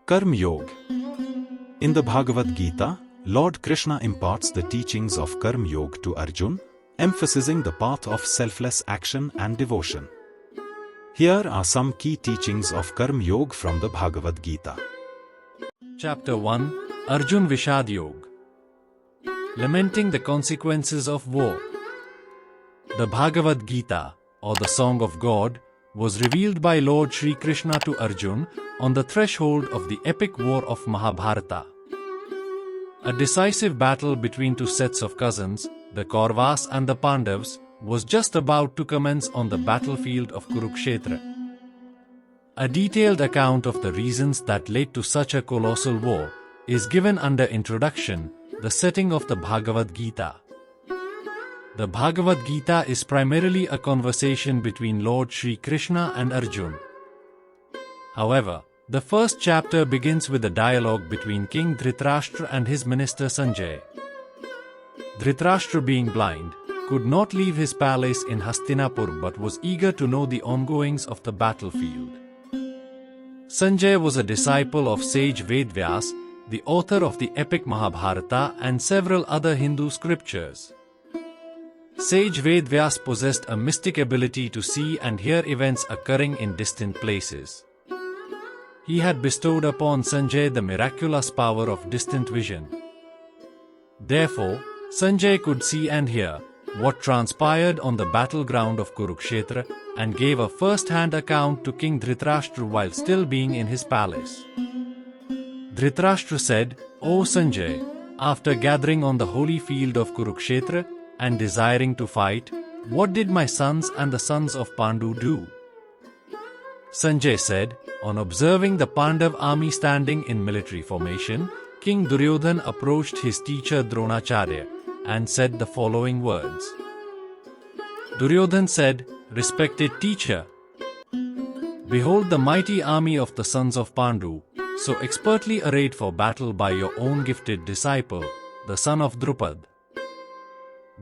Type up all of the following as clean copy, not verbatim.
Karm Yog. In the Bhagavad Geeta, Lord Krishna imparts the teachings of Karm Yog to Arjun, emphasizing the path of selfless action and devotion. Here are some key teachings of Karm Yog from the Bhagavad Geeta. Chapter 1, Arjun Vishad Yog. Lamenting the consequences of war. The Bhagavad Geeta, or the Song of God, was revealed by Lord Shri Krishna to Arjun on the threshold of the epic war of Mahabharata. A decisive battle between two sets of cousins, the Kauravas and the Pandavas, was just about to commence on the battlefield of Kurukshetra. A detailed account of the reasons that led to such a colossal war is given under Introduction, the setting of the Bhagavad Geeta. The Bhagavad Geeta is primarily a conversation between Lord Shri Krishna and Arjun. However, the first chapter begins with a dialogue between King Dhritarashtra and his minister Sanjay. Dhritarashtra, being blind, could not leave his palace in Hastinapur but was eager to know the ongoings of the battlefield. Sanjay was a disciple of sage Vedvyas, the author of the epic Mahabharata and several other Hindu scriptures. Sage Vedvyas possessed a mystic ability to see and hear events occurring in distant places. He had bestowed upon Sanjay the miraculous power of distant vision. Therefore, Sanjay could see and hear what transpired on the battleground of Kurukshetra and gave a first-hand account to King Dhritarashtra while still being in his palace. Dhritarashtra said, "O Sanjay, after gathering on the holy field of Kurukshetra and desiring to fight, what did my sons and the sons of Pandu do?" Sanjay said, on observing the Pandav army standing in military formation, King Duryodhan approached his teacher Dronacharya and said the following words. Duryodhan said, "Respected teacher, behold the mighty army of the sons of Pandu, so expertly arrayed for battle by your own gifted disciple, the son of Drupad.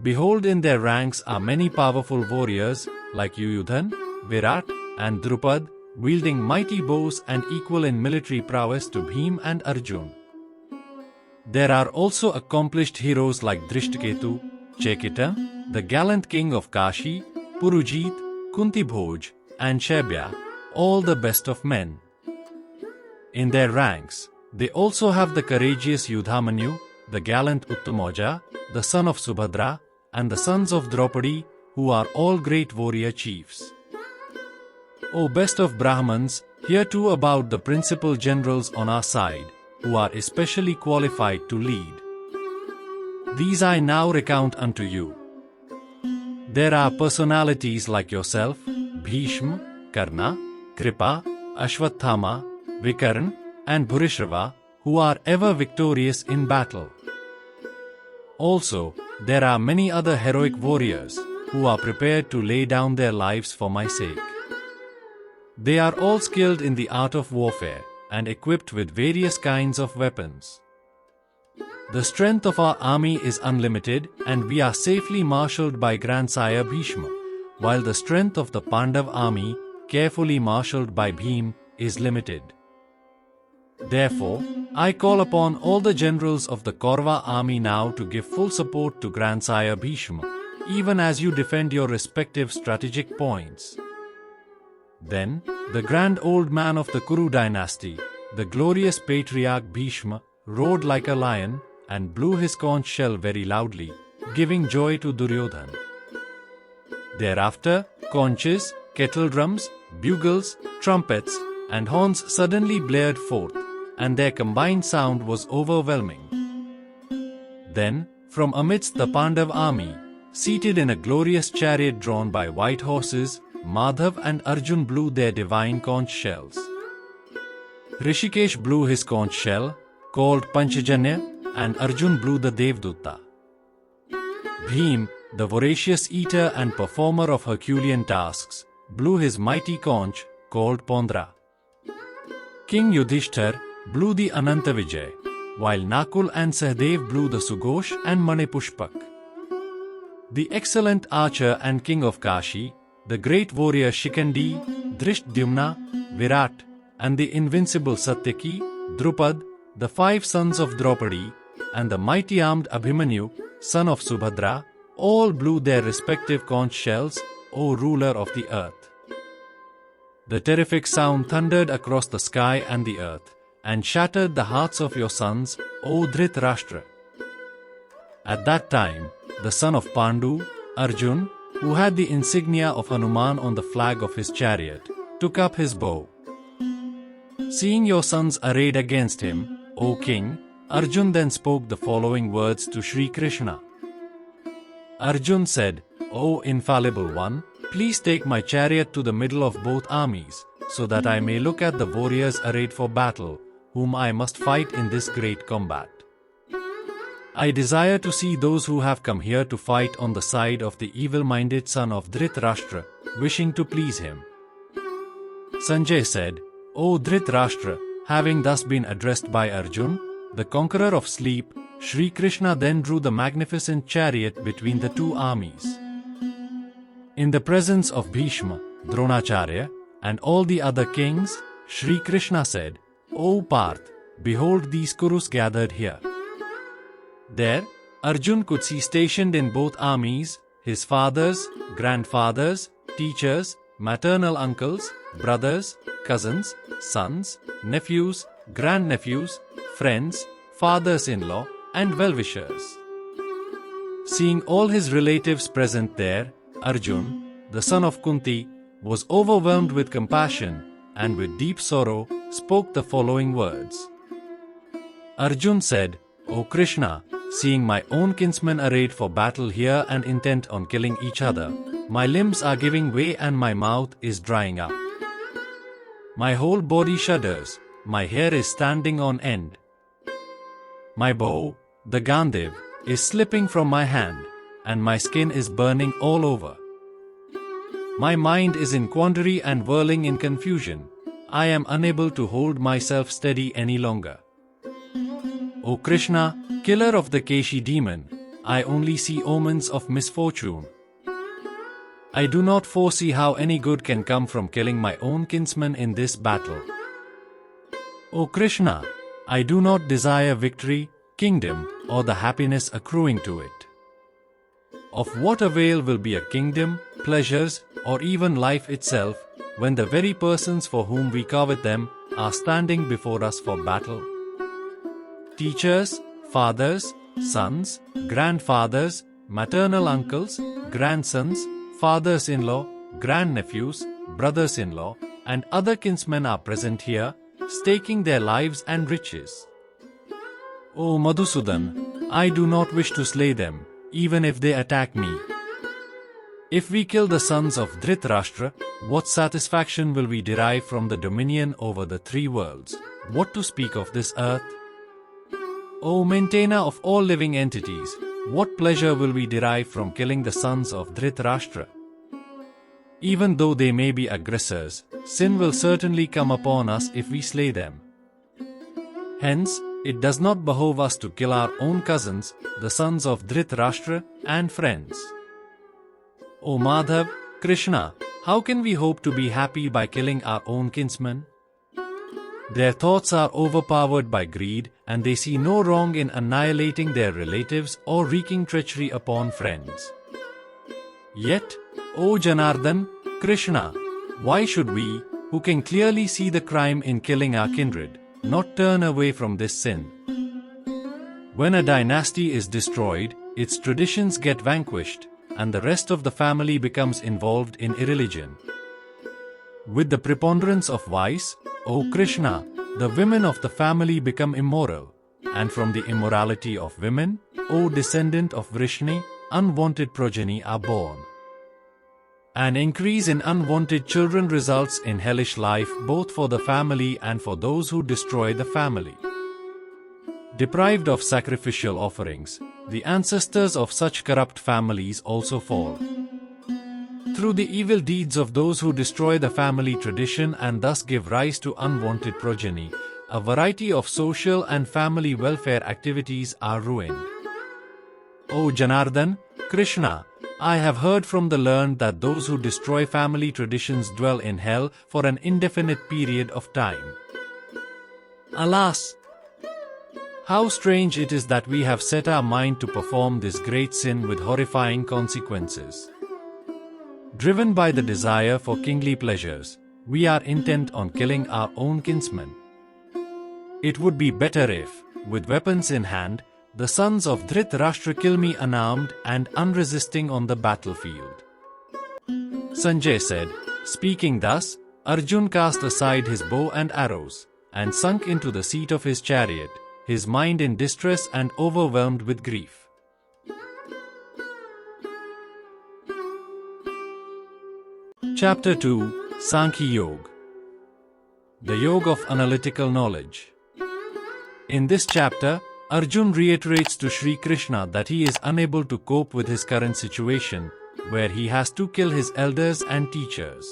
Behold, in their ranks are many powerful warriors like Yuyudhan, Virat, and Drupad, wielding mighty bows and equal in military prowess to Bhim and Arjun. There are also accomplished heroes like Drishtaketu, Chekita, the gallant king of Kashi, Purujit, Kuntibhoj, and Shaibya, all the best of men. In their ranks, they also have the courageous Yudhamanyu, the gallant Uttamoja, the son of Subhadra, and the sons of Draupadi, who are all great warrior chiefs. O best of Brahmans, hear too about the principal generals on our side, who are especially qualified to lead. These I now recount unto you. There are personalities like yourself, Bhishma, Karna, Kripa, Ashwathama, Vikarn, and Bhurishrava, who are ever victorious in battle. Also, there are many other heroic warriors, who are prepared to lay down their lives for my sake. They are all skilled in the art of warfare, and equipped with various kinds of weapons. The strength of our army is unlimited, and we are safely marshalled by Grandsire Bhishma, while the strength of the Pandav army, carefully marshalled by Bhim, is limited. Therefore, I call upon all the generals of the Kaurava army now to give full support to Grandsire Bhishma, even as you defend your respective strategic points." Then, the grand old man of the Kuru dynasty, the glorious patriarch Bhishma, roared like a lion and blew his conch shell very loudly, giving joy to Duryodhan. Thereafter, conches, kettle drums, bugles, trumpets, and horns suddenly blared forth, and their combined sound was overwhelming. Then, from amidst the Pandav army, seated in a glorious chariot drawn by white horses, Madhav and Arjun blew their divine conch shells. Rishikesh blew his conch shell, called Panchajanya, and Arjun blew the Devdutta. Bhim, the voracious eater and performer of Herculean tasks, blew his mighty conch, called Pondra. King Yudhishthir blew the Anantavijay, while Nakul and Sahdev blew the Sughosh and Manipushpak. The excellent archer and king of Kashi, the great warrior Shikandi, Drishtdyumna, Virat, and the invincible Satyaki, Drupad, the 5 sons of Draupadi, and the mighty armed Abhimanyu, son of Subhadra, all blew their respective conch shells, O ruler of the earth. The terrific sound thundered across the sky and the earth, and shattered the hearts of your sons, O Dhritarashtra. At that time, the son of Pandu, Arjun, who had the insignia of Hanuman on the flag of his chariot, took up his bow. Seeing your sons arrayed against him, O king, Arjun then spoke the following words to Sri Krishna. Arjun said, O infallible one, please take my chariot to the middle of both armies, so that I may look at the warriors arrayed for battle, whom I must fight in this great combat. I desire to see those who have come here to fight on the side of the evil-minded son of Dhritarashtra, wishing to please him. Sanjay said, O Dhritarashtra, having thus been addressed by Arjun, the conqueror of sleep, Sri Krishna then drew the magnificent chariot between the two armies. In the presence of Bhishma, Dronacharya, and all the other kings, Sri Krishna said, O Parth, behold these Kurus gathered here. There, Arjun could see stationed in both armies his fathers, grandfathers, teachers, maternal uncles, brothers, cousins, sons, nephews, grandnephews, friends, fathers-in-law, and well-wishers. Seeing all his relatives present there, Arjun, the son of Kunti, was overwhelmed with compassion and with deep sorrow spoke the following words. Arjun said, O Krishna, seeing my own kinsmen arrayed for battle here and intent on killing each other, my limbs are giving way and my mouth is drying up. My whole body shudders, my hair is standing on end. My bow, the Gandhiv, is slipping from my hand, and my skin is burning all over. My mind is in quandary and whirling in confusion. I am unable to hold myself steady any longer. O Krishna, killer of the Keshi demon, I only see omens of misfortune. I do not foresee how any good can come from killing my own kinsmen in this battle. O Krishna, I do not desire victory, kingdom, or the happiness accruing to it. Of what avail will be a kingdom, pleasures, or even life itself, when the very persons for whom we covet them are standing before us for battle? Teachers, fathers, sons, grandfathers, maternal uncles, grandsons, fathers-in-law, grandnephews, brothers-in-law, and other kinsmen are present here, staking their lives and riches. O Madhusudan, I do not wish to slay them, even if they attack me. If we kill the sons of Dhritarashtra, what satisfaction will we derive from the dominion over the 3 worlds? What to speak of this earth? O maintainer of all living entities, what pleasure will we derive from killing the sons of Dhritarashtra? Even though they may be aggressors, sin will certainly come upon us if we slay them. Hence, it does not behove us to kill our own cousins, the sons of Dhritarashtra, and friends. O Madhav, Krishna, how can we hope to be happy by killing our own kinsmen? Their thoughts are overpowered by greed, and they see no wrong in annihilating their relatives or wreaking treachery upon friends. Yet, O Janardhan, Krishna, why should we, who can clearly see the crime in killing our kindred, not turn away from this sin? When a dynasty is destroyed, its traditions get vanquished, and the rest of the family becomes involved in irreligion. With the preponderance of vice, O Krishna, the women of the family become immoral, and from the immorality of women, O descendant of Vrishni, unwanted progeny are born. An increase in unwanted children results in hellish life both for the family and for those who destroy the family. Deprived of sacrificial offerings, the ancestors of such corrupt families also fall. Through the evil deeds of those who destroy the family tradition and thus give rise to unwanted progeny, a variety of social and family welfare activities are ruined. O Janardhan, Krishna, I have heard from the learned that those who destroy family traditions dwell in hell for an indefinite period of time. Alas! How strange it is that we have set our mind to perform this great sin with horrifying consequences. Driven by the desire for kingly pleasures, we are intent on killing our own kinsmen. It would be better if, with weapons in hand, the sons of Dhritarashtra kill me unarmed and unresisting on the battlefield. Sanjay said, speaking thus, Arjun cast aside his bow and arrows, and sunk into the seat of his chariot, his mind in distress and overwhelmed with grief. Chapter 2, Sankhya Yoga. The Yoga of Analytical Knowledge. In this chapter, Arjun reiterates to Sri Krishna that he is unable to cope with his current situation, where he has to kill his elders and teachers.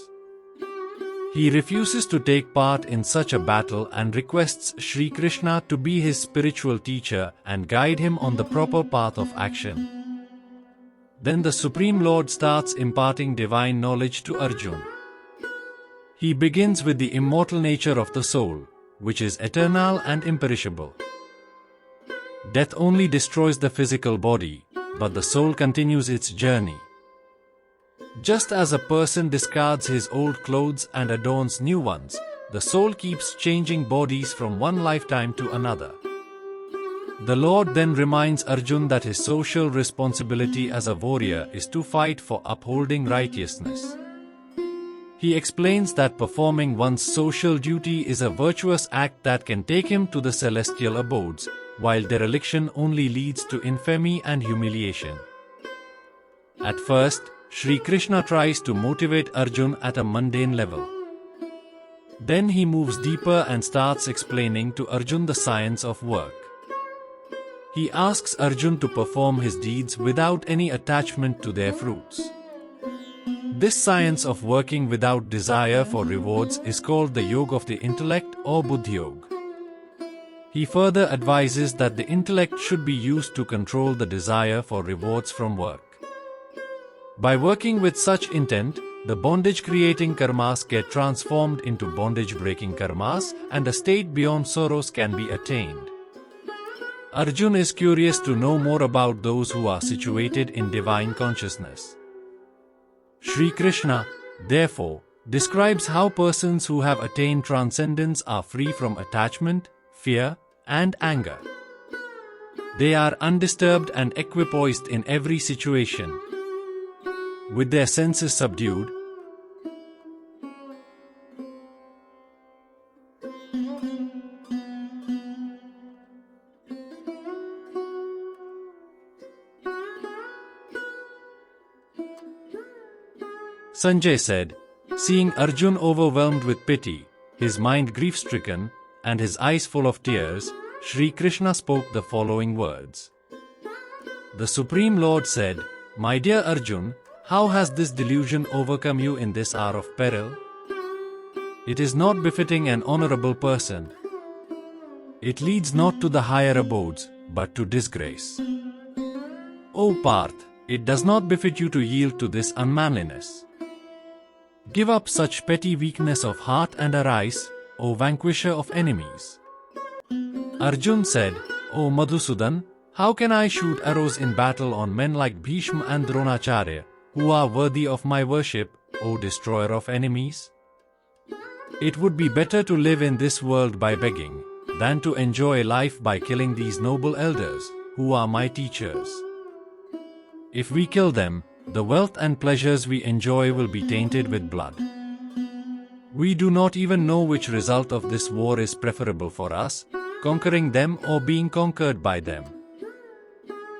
He refuses to take part in such a battle and requests Sri Krishna to be his spiritual teacher and guide him on the proper path of action. Then the Supreme Lord starts imparting divine knowledge to Arjun. He begins with the immortal nature of the soul, which is eternal and imperishable. Death only destroys the physical body, but the soul continues its journey. Just as a person discards his old clothes and adorns new ones, the soul keeps changing bodies from one lifetime to another. The Lord then reminds Arjun that his social responsibility as a warrior is to fight for upholding righteousness. He explains that performing one's social duty is a virtuous act that can take him to the celestial abodes, while dereliction only leads to infamy and humiliation. At first, Sri Krishna tries to motivate Arjun at a mundane level. Then he moves deeper and starts explaining to Arjun the science of work. He asks Arjun to perform his deeds without any attachment to their fruits. This science of working without desire for rewards is called the Yoga of the Intellect or Buddhi Yoga. He further advises that the intellect should be used to control the desire for rewards from work. By working with such intent, the bondage-creating karmas get transformed into bondage-breaking karmas, and a state beyond sorrows can be attained. Arjun is curious to know more about those who are situated in divine consciousness. Sri Krishna, therefore, describes how persons who have attained transcendence are free from attachment, fear, and anger. They are undisturbed and equipoised in every situation. With their senses subdued, Sanjay said, seeing Arjun overwhelmed with pity, his mind grief-stricken, and his eyes full of tears, Sri Krishna spoke the following words. The Supreme Lord said, "My dear Arjun, how has this delusion overcome you in this hour of peril? It is not befitting an honorable person. It leads not to the higher abodes, but to disgrace. O Parth, it does not befit you to yield to this unmanliness. Give up such petty weakness of heart and arise, O vanquisher of enemies." Arjun said, "O Madhusudan, how can I shoot arrows in battle on men like Bhishma and Dronacharya, who are worthy of my worship, O destroyer of enemies? It would be better to live in this world by begging, than to enjoy life by killing these noble elders, who are my teachers. If we kill them, the wealth and pleasures we enjoy will be tainted with blood. We do not even know which result of this war is preferable for us, conquering them or being conquered by them.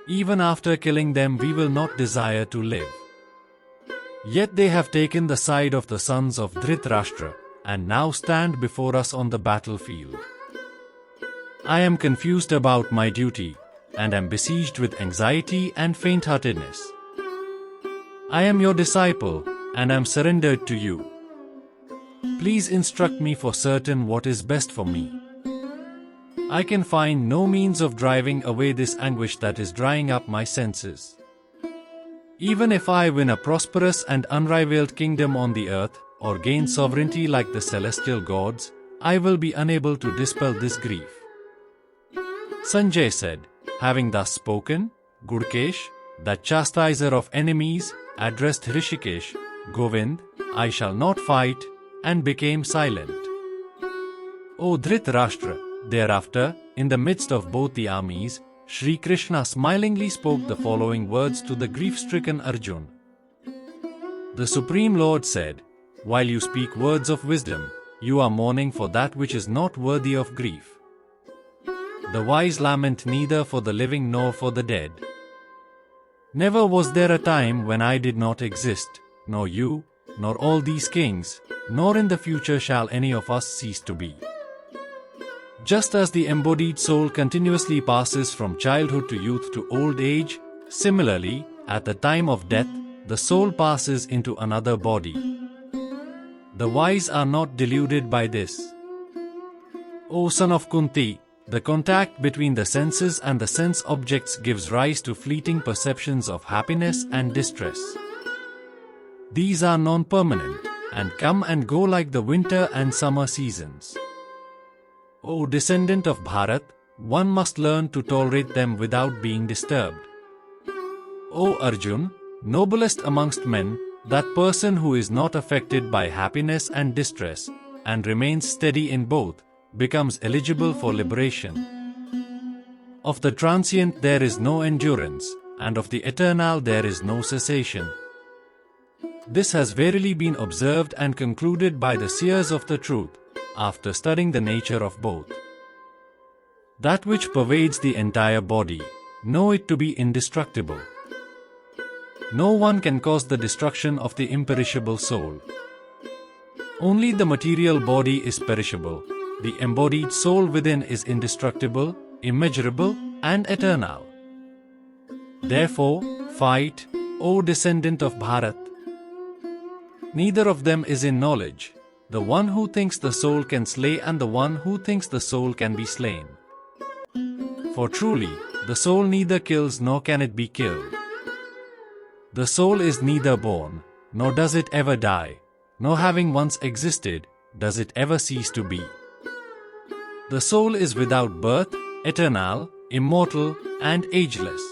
Even after killing them, we will not desire to live. Yet they have taken the side of the sons of Dhritarashtra, and now stand before us on the battlefield. I am confused about my duty, and am besieged with anxiety and faint-heartedness. I am your disciple, and am surrendered to you. Please instruct me for certain what is best for me. I can find no means of driving away this anguish that is drying up my senses. Even if I win a prosperous and unrivaled kingdom on the earth, or gain sovereignty like the celestial gods, I will be unable to dispel this grief. Sanjay said, having thus spoken, Gurkesh, that chastiser of enemies, addressed Rishikesh, Govind, I shall not fight, and became silent. O Dhritarashtra, thereafter, in the midst of both the armies, Sri Krishna smilingly spoke the following words to the grief-stricken Arjun. The Supreme Lord said, while you speak words of wisdom, you are mourning for that which is not worthy of grief. The wise lament neither for the living nor for the dead. Never was there a time when I did not exist, nor you, nor all these kings, nor in the future shall any of us cease to be. Just as the embodied soul continuously passes from childhood to youth to old age, similarly, at the time of death, the soul passes into another body. The wise are not deluded by this. O son of Kunti, the contact between the senses and the sense objects gives rise to fleeting perceptions of happiness and distress. These are non-permanent, and come and go like the winter and summer seasons. O descendant of Bharat, one must learn to tolerate them without being disturbed. O Arjun, noblest amongst men, that person who is not affected by happiness and distress, and remains steady in both, becomes eligible for liberation. Of the transient there is no endurance, and of the eternal there is no cessation. This has verily been observed and concluded by the seers of the truth, after studying the nature of both. That which pervades the entire body, know it to be indestructible. No one can cause the destruction of the imperishable soul. Only the material body is perishable. The embodied soul within is indestructible, immeasurable, and eternal. Therefore, fight, O descendant of Bharat. Neither of them is in knowledge, the one who thinks the soul can slay and the one who thinks the soul can be slain. For truly, the soul neither kills nor can it be killed. The soul is neither born, nor does it ever die, nor having once existed, does it ever cease to be. The soul is without birth, eternal, immortal, and ageless.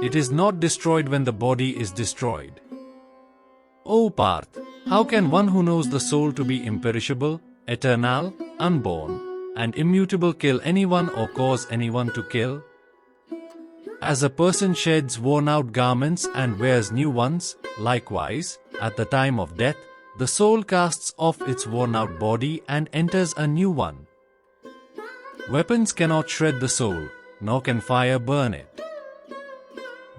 It is not destroyed when the body is destroyed. O Parth, how can one who knows the soul to be imperishable, eternal, unborn, and immutable kill anyone or cause anyone to kill? As a person sheds worn-out garments and wears new ones, likewise, at the time of death, the soul casts off its worn-out body and enters a new one. Weapons cannot shred the soul, nor can fire burn it.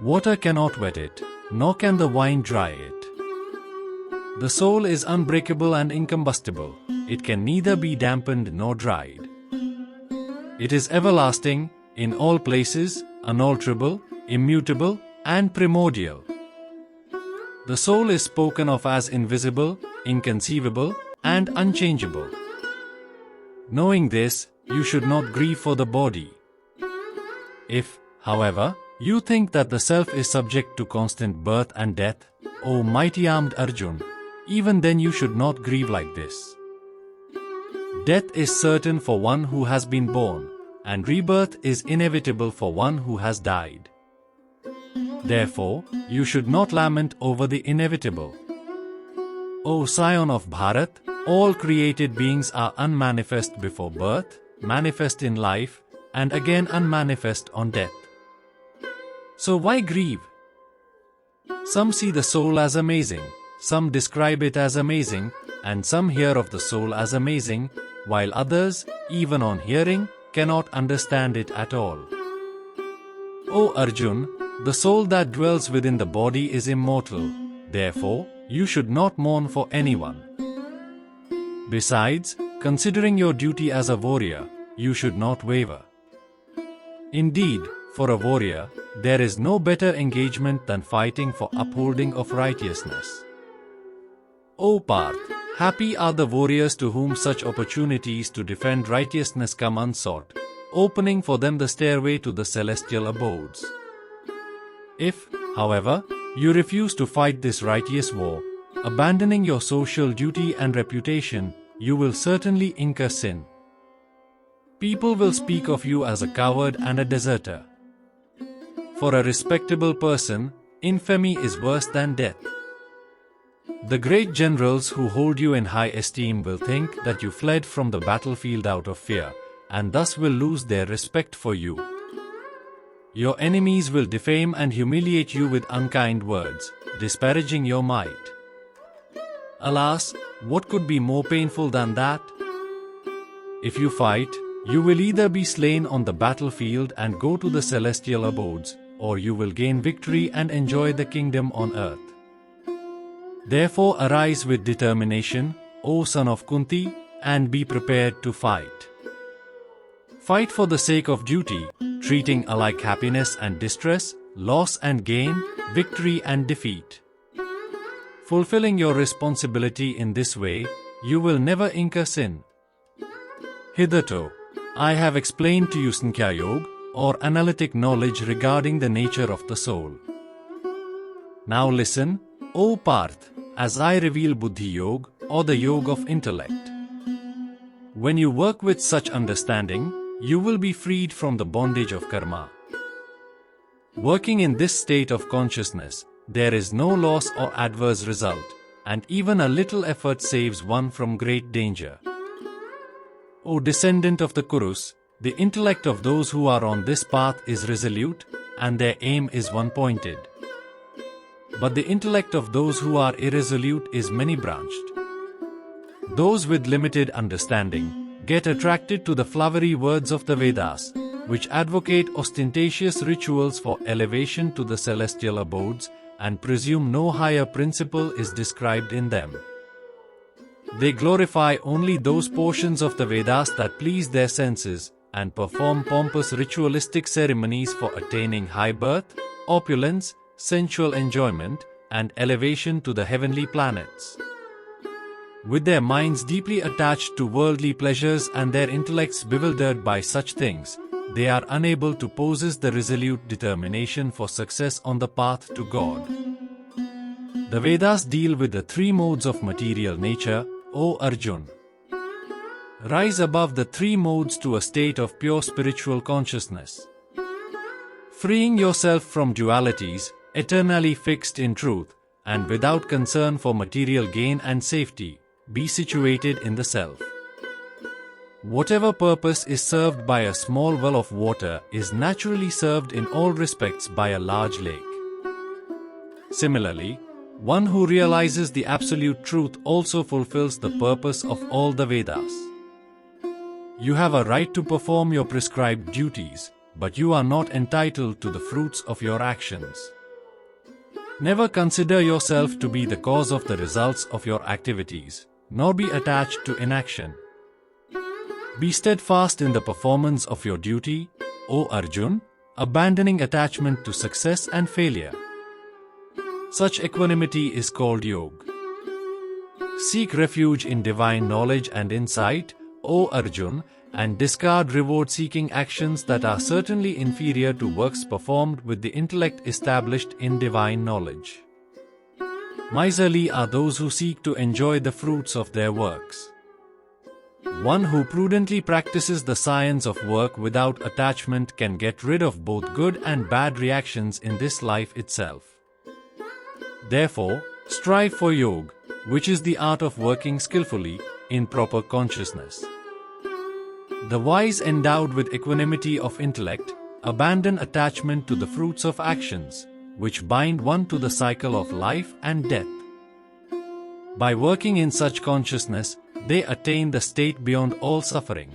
Water cannot wet it, nor can the wine dry it. The soul is unbreakable and incombustible. It can neither be dampened nor dried. It is everlasting, in all places, unalterable, immutable, and primordial. The soul is spoken of as invisible, inconceivable, and unchangeable. Knowing this, you should not grieve for the body. If, however, you think that the self is subject to constant birth and death, O mighty armed Arjun, even then you should not grieve like this. Death is certain for one who has been born, and rebirth is inevitable for one who has died. Therefore, you should not lament over the inevitable. O scion of Bharat, all created beings are unmanifest before birth, manifest in life, and again unmanifest on death. So why grieve? Some see the soul as amazing, some describe it as amazing, and some hear of the soul as amazing, while others, even on hearing, cannot understand it at all. O Arjun, the soul that dwells within the body is immortal, therefore, you should not mourn for anyone. Besides, considering your duty as a warrior, you should not waver. Indeed, for a warrior, there is no better engagement than fighting for upholding of righteousness. O Parth, happy are the warriors to whom such opportunities to defend righteousness come unsought, opening for them the stairway to the celestial abodes. If, however, you refuse to fight this righteous war, abandoning your social duty and reputation, you will certainly incur sin. People will speak of you as a coward and a deserter. For a respectable person, infamy is worse than death. The great generals who hold you in high esteem will think that you fled from the battlefield out of fear, and thus will lose their respect for you. Your enemies will defame and humiliate you with unkind words, disparaging your might. Alas, what could be more painful than that? If you fight, you will either be slain on the battlefield and go to the celestial abodes, or you will gain victory and enjoy the kingdom on earth. Therefore arise with determination, O son of Kunti, and be prepared to fight. Fight for the sake of duty, treating alike happiness and distress, loss and gain, victory and defeat. Fulfilling your responsibility in this way, you will never incur sin. Hitherto, I have explained to you Sankhya Yoga, or analytic knowledge regarding the nature of the soul. Now listen, O Parth, as I reveal Buddhi Yoga, or the Yoga of intellect. When you work with such understanding, you will be freed from the bondage of karma. Working in this state of consciousness, there is no loss or adverse result, and even a little effort saves one from great danger. O descendant of the Kurus, the intellect of those who are on this path is resolute, and their aim is one-pointed. But the intellect of those who are irresolute is many-branched. Those with limited understanding get attracted to the flowery words of the Vedas, which advocate ostentatious rituals for elevation to the celestial abodes, and presume no higher principle is described in them. They glorify only those portions of the Vedas that please their senses, and perform pompous ritualistic ceremonies for attaining high birth, opulence, sensual enjoyment, and elevation to the heavenly planets. With their minds deeply attached to worldly pleasures and their intellects bewildered by such things, they are unable to possess the resolute determination for success on the path to God. The Vedas deal with the three modes of material nature, O Arjun. Rise above the three modes to a state of pure spiritual consciousness. Freeing yourself from dualities, eternally fixed in truth, and without concern for material gain and safety, be situated in the self. Whatever purpose is served by a small well of water is naturally served in all respects by a large lake. Similarly, one who realizes the absolute truth also fulfills the purpose of all the Vedas. You have a right to perform your prescribed duties, but you are not entitled to the fruits of your actions. Never consider yourself to be the cause of the results of your activities, nor be attached to inaction. Be steadfast in the performance of your duty, O Arjun, abandoning attachment to success and failure. Such equanimity is called Yoga. Seek refuge in divine knowledge and insight, O Arjun, and discard reward-seeking actions that are certainly inferior to works performed with the intellect established in divine knowledge. Miserly are those who seek to enjoy the fruits of their works. One who prudently practices the science of work without attachment can get rid of both good and bad reactions in this life itself. Therefore, strive for yoga, which is the art of working skillfully in proper consciousness. The wise endowed with equanimity of intellect abandon attachment to the fruits of actions, which bind one to the cycle of life and death. By working in such consciousness, they attain the state beyond all suffering.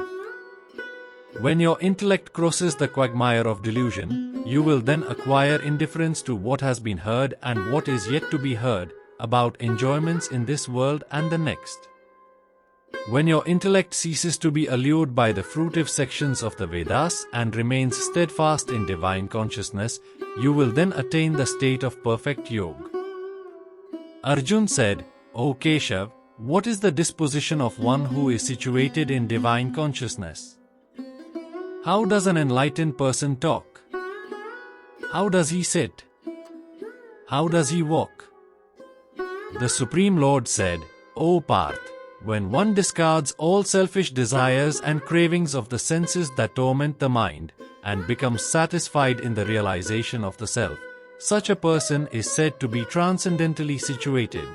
When your intellect crosses the quagmire of delusion, you will then acquire indifference to what has been heard and what is yet to be heard about enjoyments in this world and the next. When your intellect ceases to be allured by the fruitive sections of the Vedas and remains steadfast in divine consciousness, you will then attain the state of perfect yoga. Arjun said, O Keshav, what is the disposition of one who is situated in divine consciousness? How does an enlightened person talk? How does he sit? How does he walk? The Supreme Lord said, O Parth, When one discards all selfish desires and cravings of the senses that torment the mind, and becomes satisfied in the realization of the self, such a person is said to be transcendently situated.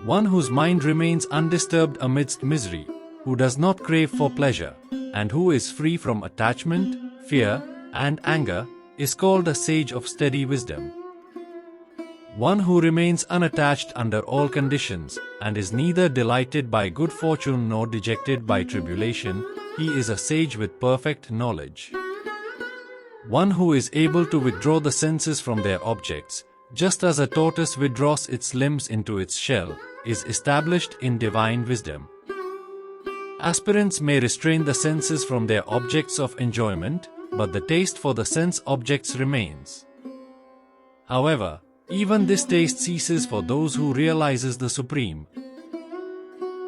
One whose mind remains undisturbed amidst misery, who does not crave for pleasure, and who is free from attachment, fear, and anger, is called a sage of steady wisdom. One who remains unattached under all conditions, and is neither delighted by good fortune nor dejected by tribulation, he is a sage with perfect knowledge. One who is able to withdraw the senses from their objects, just as a tortoise withdraws its limbs into its shell, is established in divine wisdom. Aspirants may restrain the senses from their objects of enjoyment, but the taste for the sense objects remains. However, even this taste ceases for those who realizes the Supreme.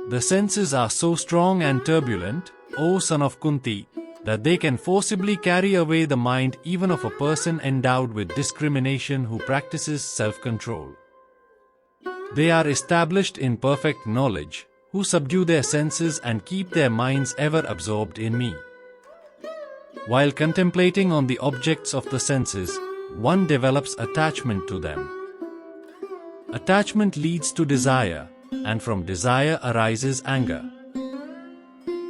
The senses are so strong and turbulent, O son of Kunti, that they can forcibly carry away the mind even of a person endowed with discrimination who practices self-control. They are established in perfect knowledge, who subdue their senses and keep their minds ever absorbed in me. While contemplating on the objects of the senses, one develops attachment to them. Attachment leads to desire, and from desire arises anger.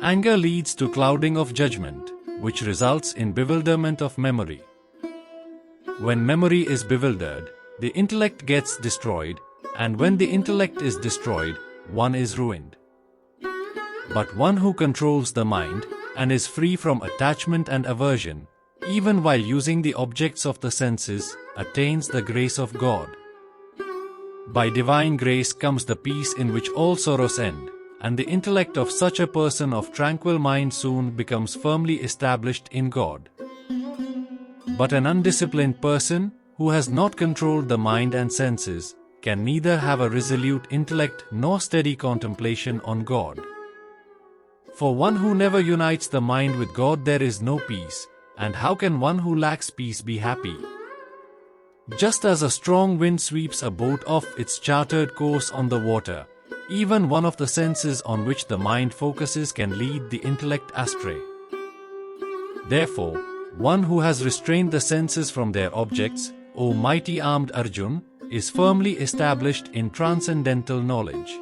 Anger leads to clouding of judgment, which results in bewilderment of memory. When memory is bewildered, the intellect gets destroyed, and when the intellect is destroyed, one is ruined. But one who controls the mind, and is free from attachment and aversion, even while using the objects of the senses, attains the grace of God. By divine grace comes the peace in which all sorrows end, and the intellect of such a person of tranquil mind soon becomes firmly established in God. But an undisciplined person, who has not controlled the mind and senses, can neither have a resolute intellect nor steady contemplation on God. For one who never unites the mind with God there is no peace, and how can one who lacks peace be happy? Just as a strong wind sweeps a boat off its chartered course on the water, even one of the senses on which the mind focuses can lead the intellect astray. Therefore, one who has restrained the senses from their objects, O mighty armed Arjun, is firmly established in transcendental knowledge.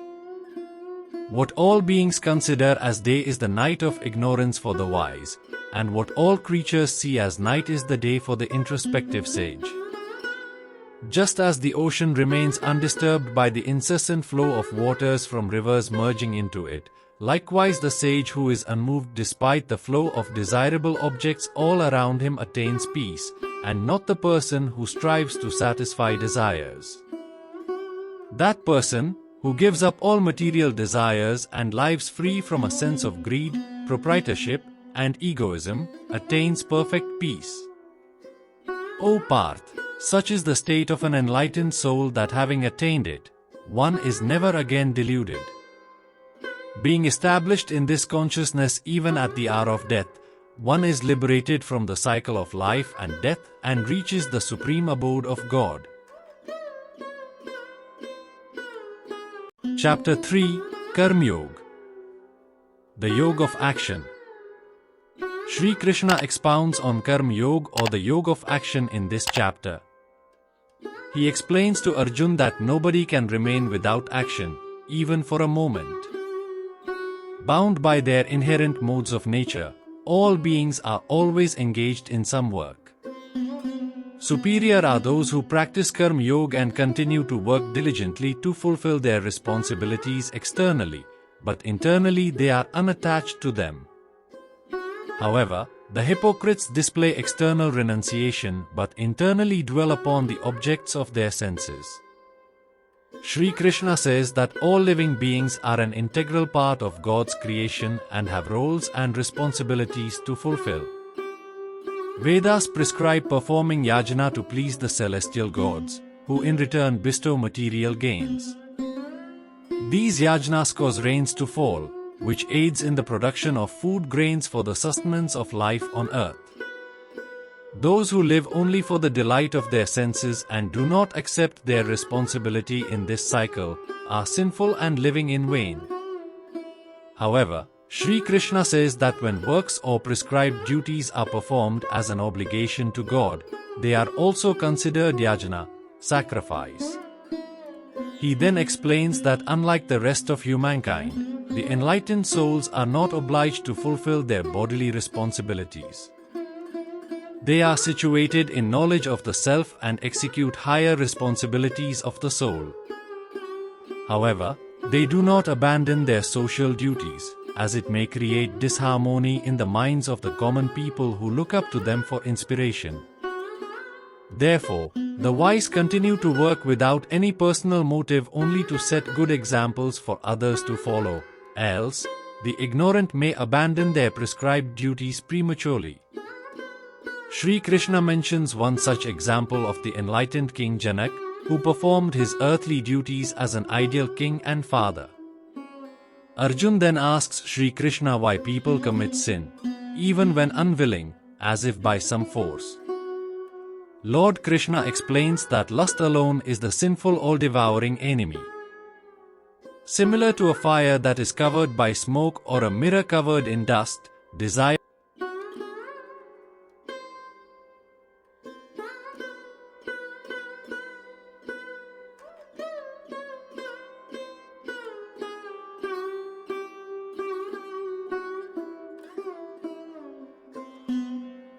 What all beings consider as day is the night of ignorance for the wise, and what all creatures see as night is the day for the introspective sage. Just as the ocean remains undisturbed by the incessant flow of waters from rivers merging into it, likewise the sage who is unmoved despite the flow of desirable objects all around him attains peace, and not the person who strives to satisfy desires. That person, who gives up all material desires and lives free from a sense of greed, proprietorship, and egoism, attains perfect peace. O Parth, such is the state of an enlightened soul that having attained it, one is never again deluded. Being established in this consciousness even at the hour of death, one is liberated from the cycle of life and death and reaches the supreme abode of God. Chapter 3, Karm Yog, the Yoga of Action. Shri Krishna expounds on Karm Yog or the Yoga of Action in this chapter. He explains to Arjun that nobody can remain without action, even for a moment. Bound by their inherent modes of nature, all beings are always engaged in some work. Superior are those who practice Karm Yog and continue to work diligently to fulfill their responsibilities externally, but internally they are unattached to them. However, the hypocrites display external renunciation but internally dwell upon the objects of their senses. Shri Krishna says that all living beings are an integral part of God's creation and have roles and responsibilities to fulfill. Vedas prescribe performing yajna to please the celestial gods, who in return bestow material gains. These yajnas cause rains to fall, which aids in the production of food grains for the sustenance of life on earth. Those who live only for the delight of their senses and do not accept their responsibility in this cycle are sinful and living in vain, However, Sri Krishna says that when works or prescribed duties are performed as an obligation to God, they are also considered yajna, sacrifice. He then explains that unlike the rest of humankind, the enlightened souls are not obliged to fulfill their bodily responsibilities. They are situated in knowledge of the self and execute higher responsibilities of the soul. However, they do not abandon their social duties, as it may create disharmony in the minds of the common people who look up to them for inspiration. Therefore, the wise continue to work without any personal motive only to set good examples for others to follow, else, the ignorant may abandon their prescribed duties prematurely. Sri Krishna mentions one such example of the enlightened King Janak, who performed his earthly duties as an ideal king and father. Arjun then asks Sri Krishna why people commit sin, even when unwilling, as if by some force. Lord Krishna explains that lust alone is the sinful all-devouring enemy. Similar to a fire that is covered by smoke or a mirror covered in dust, desire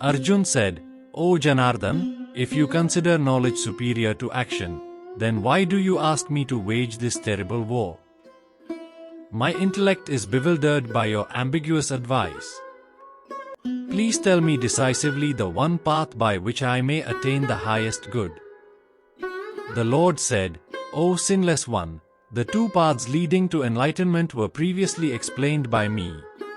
Arjun said, "O Janardhan, if you consider knowledge superior to action, then why do you ask me to wage this terrible war? My intellect is bewildered by your ambiguous advice. Please tell me decisively the one path by which I may attain the highest good." The Lord said, "O sinless one, the two paths leading to enlightenment were previously explained by me,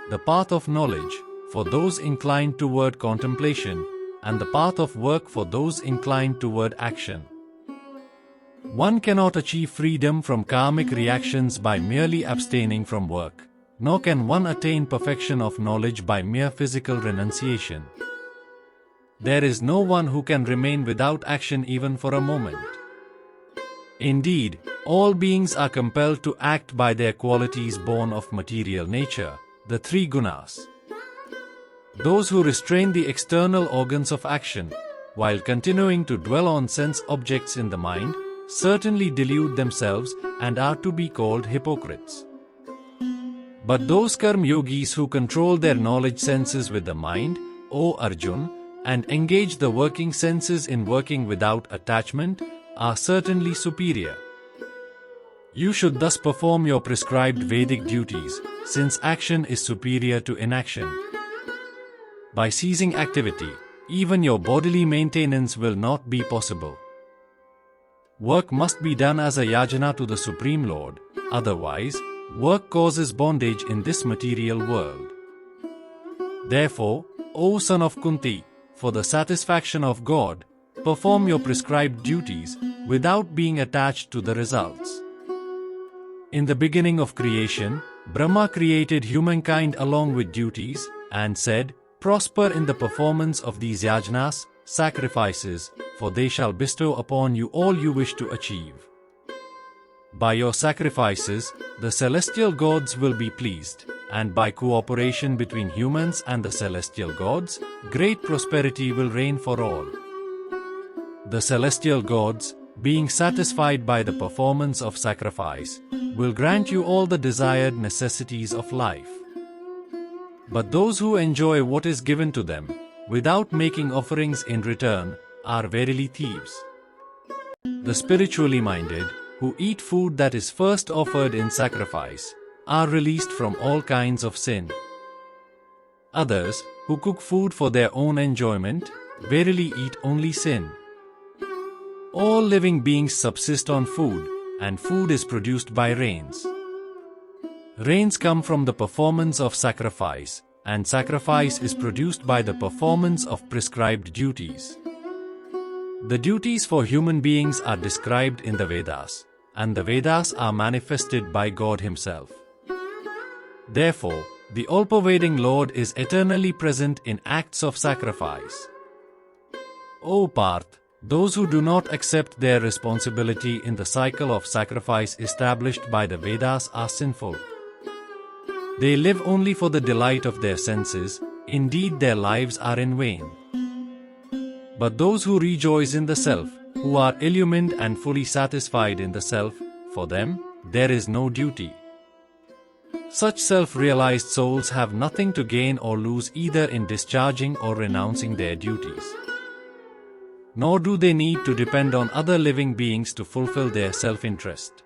the path of knowledge, for those inclined toward contemplation, and the path of work for those inclined toward action. One cannot achieve freedom from karmic reactions by merely abstaining from work, nor can one attain perfection of knowledge by mere physical renunciation. There is no one who can remain without action even for a moment. Indeed, all beings are compelled to act by their qualities born of material nature, the three gunas. Those who restrain the external organs of action, while continuing to dwell on sense objects in the mind, certainly delude themselves and are to be called hypocrites. But those karm yogis who control their knowledge senses with the mind, O Arjun, and engage the working senses in working without attachment, are certainly superior. You should thus perform your prescribed Vedic duties, since action is superior to inaction. By ceasing activity, even your bodily maintenance will not be possible. Work must be done as a yajna to the Supreme Lord, otherwise, work causes bondage in this material world. Therefore, O son of Kunti, for the satisfaction of God, perform your prescribed duties, without being attached to the results. In the beginning of creation, Brahma created humankind along with duties, and said, "Prosper in the performance of these yajnas, sacrifices, for they shall bestow upon you all you wish to achieve. By your sacrifices, the celestial gods will be pleased, and by cooperation between humans and the celestial gods, great prosperity will reign for all. The celestial gods, being satisfied by the performance of sacrifice, will grant you all the desired necessities of life. But those who enjoy what is given to them, without making offerings in return, are verily thieves. The spiritually minded, who eat food that is first offered in sacrifice, are released from all kinds of sin. Others, who cook food for their own enjoyment, verily eat only sin. All living beings subsist on food, and food is produced by rains. Rains come from the performance of sacrifice, and sacrifice is produced by the performance of prescribed duties. The duties for human beings are described in the Vedas, and the Vedas are manifested by God Himself. Therefore, the all-pervading Lord is eternally present in acts of sacrifice. O Parth, those who do not accept their responsibility in the cycle of sacrifice established by the Vedas are sinful. They live only for the delight of their senses, indeed their lives are in vain. But those who rejoice in the self, who are illumined and fully satisfied in the self, for them, there is no duty. Such self-realized souls have nothing to gain or lose either in discharging or renouncing their duties. Nor do they need to depend on other living beings to fulfill their self-interest.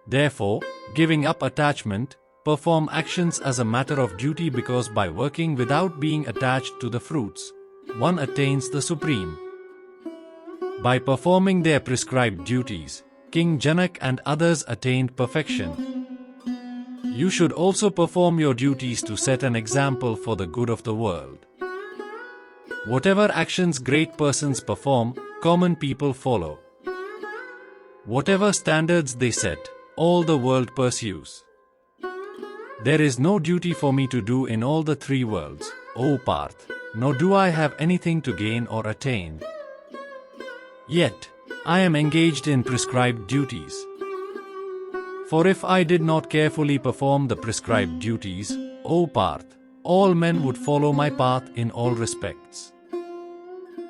Therefore, giving up attachment, perform actions as a matter of duty, because by working without being attached to the fruits, one attains the supreme. By performing their prescribed duties, King Janak and others attained perfection. You should also perform your duties to set an example for the good of the world. Whatever actions great persons perform, common people follow. Whatever standards they set, all the world pursues. There is no duty for me to do in all the three worlds, O Parth, nor do I have anything to gain or attain. Yet, I am engaged in prescribed duties. For if I did not carefully perform the prescribed duties, O Parth, all men would follow my path in all respects.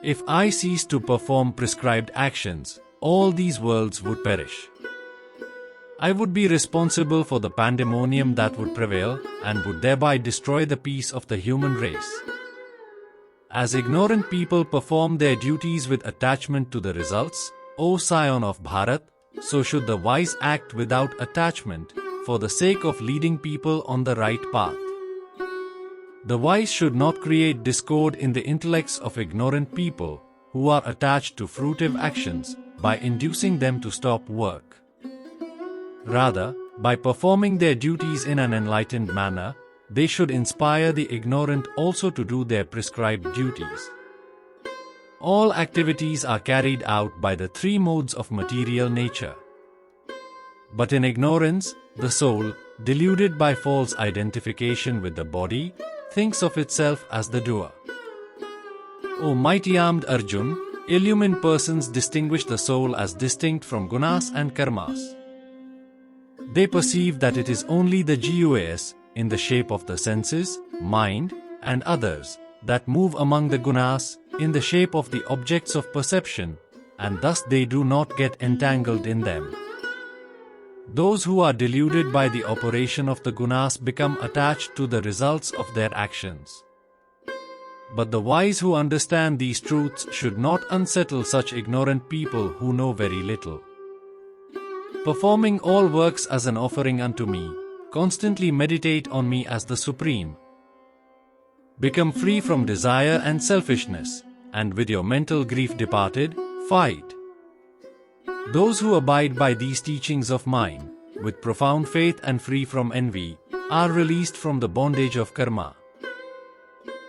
If I ceased to perform prescribed actions, all these worlds would perish. I would be responsible for the pandemonium that would prevail and would thereby destroy the peace of the human race. As ignorant people perform their duties with attachment to the results, O scion of Bharat, so should the wise act without attachment, for the sake of leading people on the right path. The wise should not create discord in the intellects of ignorant people who are attached to fruitive actions by inducing them to stop work. Rather, by performing their duties in an enlightened manner, they should inspire the ignorant also to do their prescribed duties. All activities are carried out by the three modes of material nature. But in ignorance, the soul, deluded by false identification with the body, thinks of itself as the doer. O mighty-armed Arjun, illumined persons distinguish the soul as distinct from gunas and karmas. They perceive that it is only the guas, in the shape of the senses, mind, and others, that move among the gunas, in the shape of the objects of perception, and thus they do not get entangled in them. Those who are deluded by the operation of the gunas become attached to the results of their actions. But the wise who understand these truths should not unsettle such ignorant people who know very little. Performing all works as an offering unto me, constantly meditate on me as the Supreme. Become free from desire and selfishness, and with your mental grief departed, fight. Those who abide by these teachings of mine, with profound faith and free from envy, are released from the bondage of karma.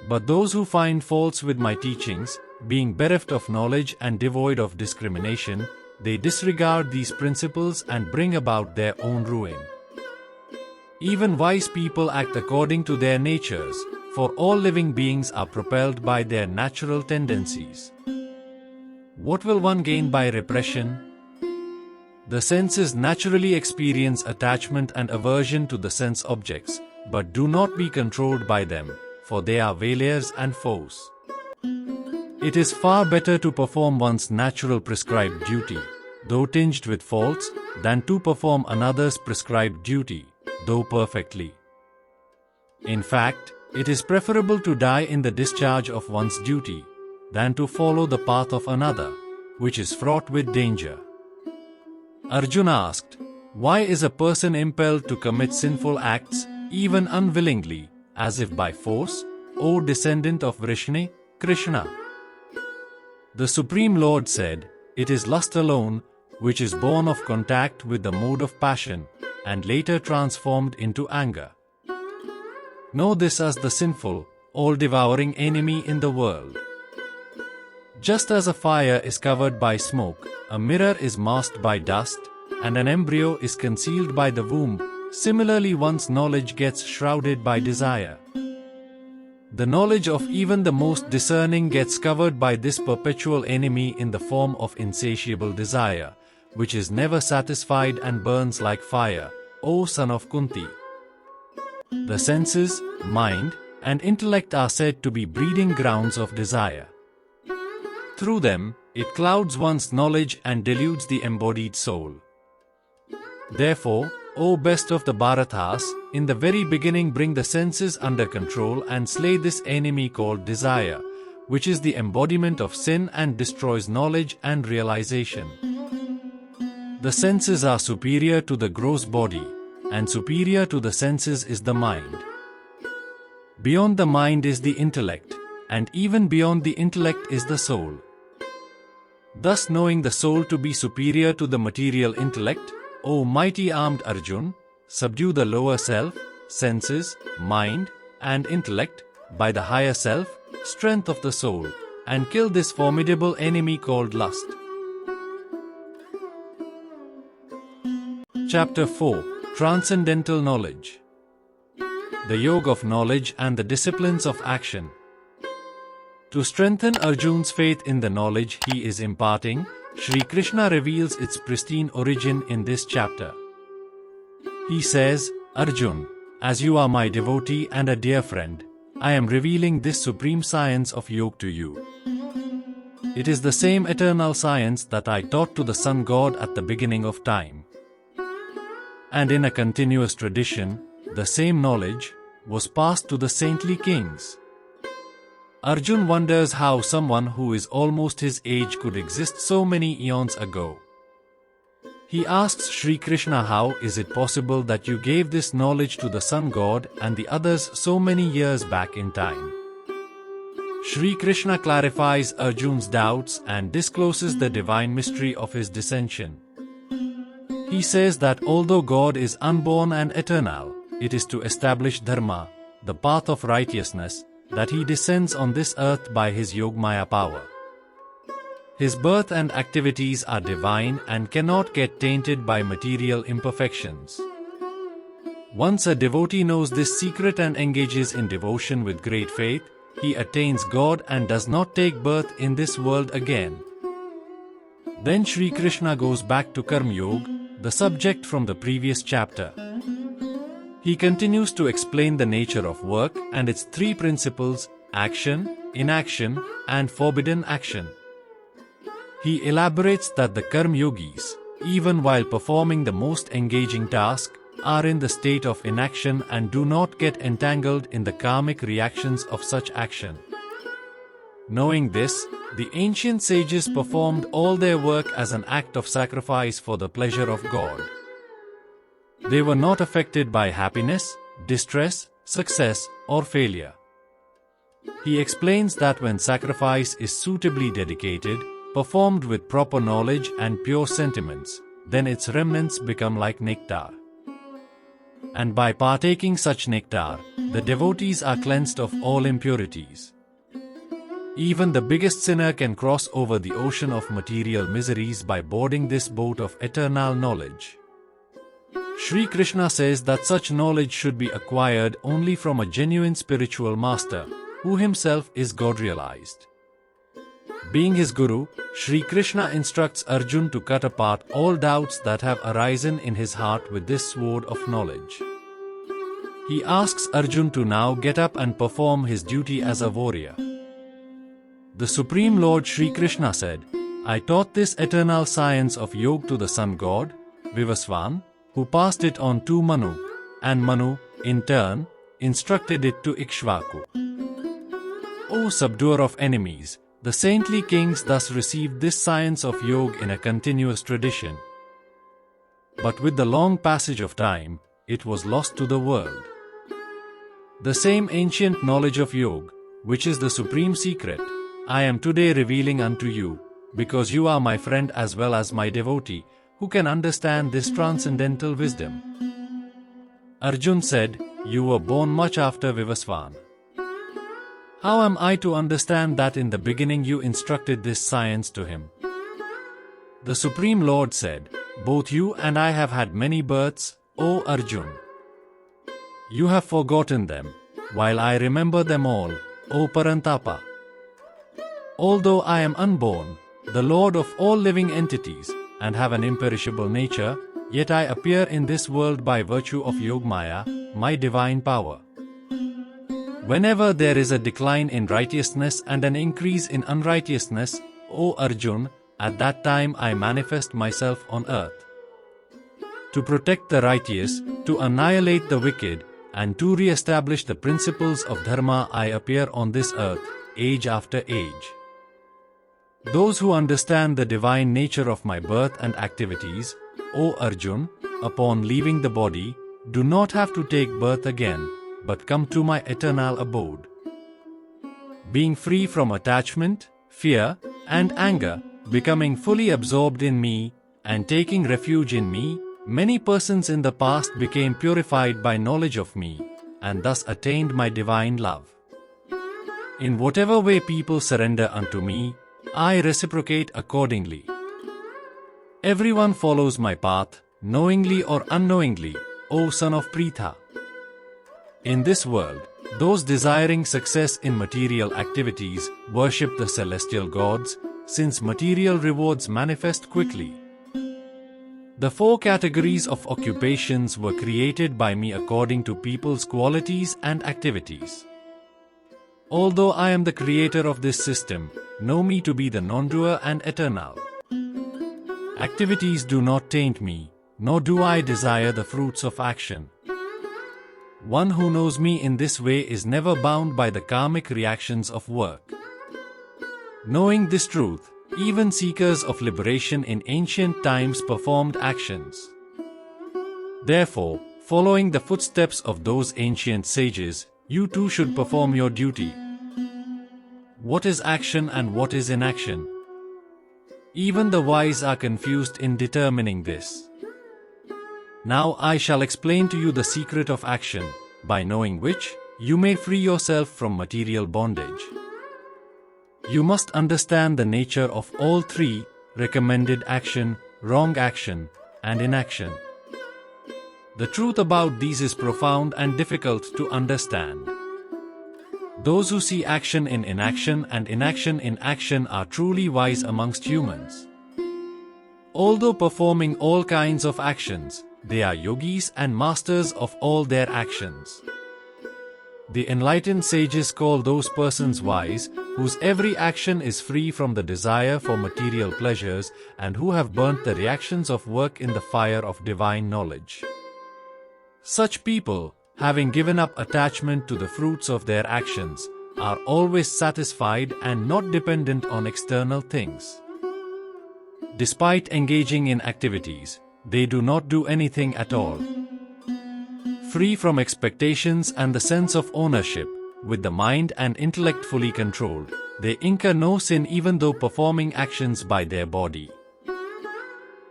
But those who find faults with my teachings, being bereft of knowledge and devoid of discrimination, they disregard these principles and bring about their own ruin. Even wise people act according to their natures, for all living beings are propelled by their natural tendencies. What will one gain by repression? The senses naturally experience attachment and aversion to the sense objects, but do not be controlled by them, for they are failures and foes. It is far better to perform one's natural prescribed duty, though tinged with faults, than to perform another's prescribed duty, though perfectly. In fact, it is preferable to die in the discharge of one's duty, than to follow the path of another, which is fraught with danger. Arjuna asked, why is a person impelled to commit sinful acts, even unwillingly, as if by force, O descendant of Vrishni, Krishna? The Supreme Lord said, it is lust alone, which is born of contact with the mode of passion, and later transformed into anger. Know this as the sinful, all-devouring enemy in the world. Just as a fire is covered by smoke, a mirror is masked by dust, and an embryo is concealed by the womb, similarly one's knowledge gets shrouded by desire. The knowledge of even the most discerning gets covered by this perpetual enemy in the form of insatiable desire, which is never satisfied and burns like fire, O son of Kunti. The senses, mind, and intellect are said to be breeding grounds of desire. Through them, it clouds one's knowledge and deludes the embodied soul. Therefore, O best of the Bharatas, in the very beginning bring the senses under control and slay this enemy called desire, which is the embodiment of sin and destroys knowledge and realization. The senses are superior to the gross body, and superior to the senses is the mind. Beyond the mind is the intellect, and even beyond the intellect is the soul. Thus, knowing the soul to be superior to the material intellect, O mighty armed Arjun, subdue the lower self, senses, mind, and intellect by the higher self, strength of the soul, and kill this formidable enemy called lust. Chapter 4: Transcendental Knowledge. The Yoga of Knowledge and the Disciplines of Action. To strengthen Arjun's faith in the knowledge he is imparting, Sri Krishna reveals its pristine origin in this chapter. He says, Arjun, as you are my devotee and a dear friend, I am revealing this supreme science of yoga to you. It is the same eternal science that I taught to the sun god at the beginning of time. And in a continuous tradition, the same knowledge was passed to the saintly kings. Arjun wonders how someone who is almost his age could exist so many eons ago. He asks Sri Krishna, how is it possible that you gave this knowledge to the sun god and the others so many years back in time? Sri Krishna clarifies Arjun's doubts and discloses the divine mystery of his descension. He says that although God is unborn and eternal, it is to establish dharma, the path of righteousness, that he descends on this earth by his Yogmaya power. His birth and activities are divine and cannot get tainted by material imperfections. Once a devotee knows this secret and engages in devotion with great faith, he attains God and does not take birth in this world again. Then Sri Krishna goes back to Karm Yog, the subject from the previous chapter. He continues to explain the nature of work and its three principles: action, inaction, and forbidden action. He elaborates that the Karm Yogis, even while performing the most engaging task, are in the state of inaction and do not get entangled in the karmic reactions of such action. Knowing this, the ancient sages performed all their work as an act of sacrifice for the pleasure of God. They were not affected by happiness, distress, success, or failure. He explains that when sacrifice is suitably dedicated, performed with proper knowledge and pure sentiments, then its remnants become like nectar. And by partaking such nectar, the devotees are cleansed of all impurities. Even the biggest sinner can cross over the ocean of material miseries by boarding this boat of eternal knowledge. Sri Krishna says that such knowledge should be acquired only from a genuine spiritual master, who himself is God-realized. Being his guru, Sri Krishna instructs Arjun to cut apart all doubts that have arisen in his heart with this sword of knowledge. He asks Arjun to now get up and perform his duty as a warrior. The Supreme Lord Sri Krishna said, I taught this eternal science of yoga to the sun god, Vivasvan, who passed it on to Manu, and Manu, in turn, instructed it to Ikshvaku. O subduer of enemies, the saintly kings thus received this science of yoga in a continuous tradition. But with the long passage of time, it was lost to the world. The same ancient knowledge of yoga, which is the supreme secret, I am today revealing unto you, because you are my friend as well as my devotee, who can understand this transcendental wisdom. Arjun said, you were born much after Vivasvan. How am I to understand that in the beginning you instructed this science to him? The Supreme Lord said, both you and I have had many births, O Arjun. You have forgotten them, while I remember them all, O Parantapa. Although I am unborn, the Lord of all living entities, and have an imperishable nature, yet I appear in this world by virtue of Yogmaya, my divine power. Whenever there is a decline in righteousness and an increase in unrighteousness, O Arjun, at that time I manifest myself on earth. To protect the righteous, to annihilate the wicked, and to re-establish the principles of dharma, I appear on this earth, age after age. Those who understand the divine nature of my birth and activities, O Arjun, upon leaving the body, do not have to take birth again, but come to my eternal abode. Being free from attachment, fear, and anger, becoming fully absorbed in me, and taking refuge in me, many persons in the past became purified by knowledge of me, and thus attained my divine love. In whatever way people surrender unto me, I reciprocate accordingly. Everyone follows my path, knowingly or unknowingly, O son of Pritha. In this world, those desiring success in material activities worship the celestial gods, since material rewards manifest quickly. The 4 categories of occupations were created by me according to people's qualities and activities. Although I am the creator of this system, know me to be the non-doer and eternal. Activities do not taint me, nor do I desire the fruits of action. One who knows me in this way is never bound by the karmic reactions of work. Knowing this truth, even seekers of liberation in ancient times performed actions. Therefore, following the footsteps of those ancient sages, you too should perform your duty. What is action and what is inaction? Even the wise are confused in determining this. Now I shall explain to you the secret of action, by knowing which, you may free yourself from material bondage. You must understand the nature of all 3, recommended action, wrong action, and inaction. The truth about these is profound and difficult to understand. Those who see action in inaction and inaction in action are truly wise amongst humans. Although performing all kinds of actions, they are yogis and masters of all their actions. The enlightened sages call those persons wise, whose every action is free from the desire for material pleasures and who have burnt the reactions of work in the fire of divine knowledge. Such people, having given up attachment to the fruits of their actions, are always satisfied and not dependent on external things. Despite engaging in activities, they do not do anything at all. Free from expectations and the sense of ownership, with the mind and intellect fully controlled, they incur no sin even though performing actions by their body.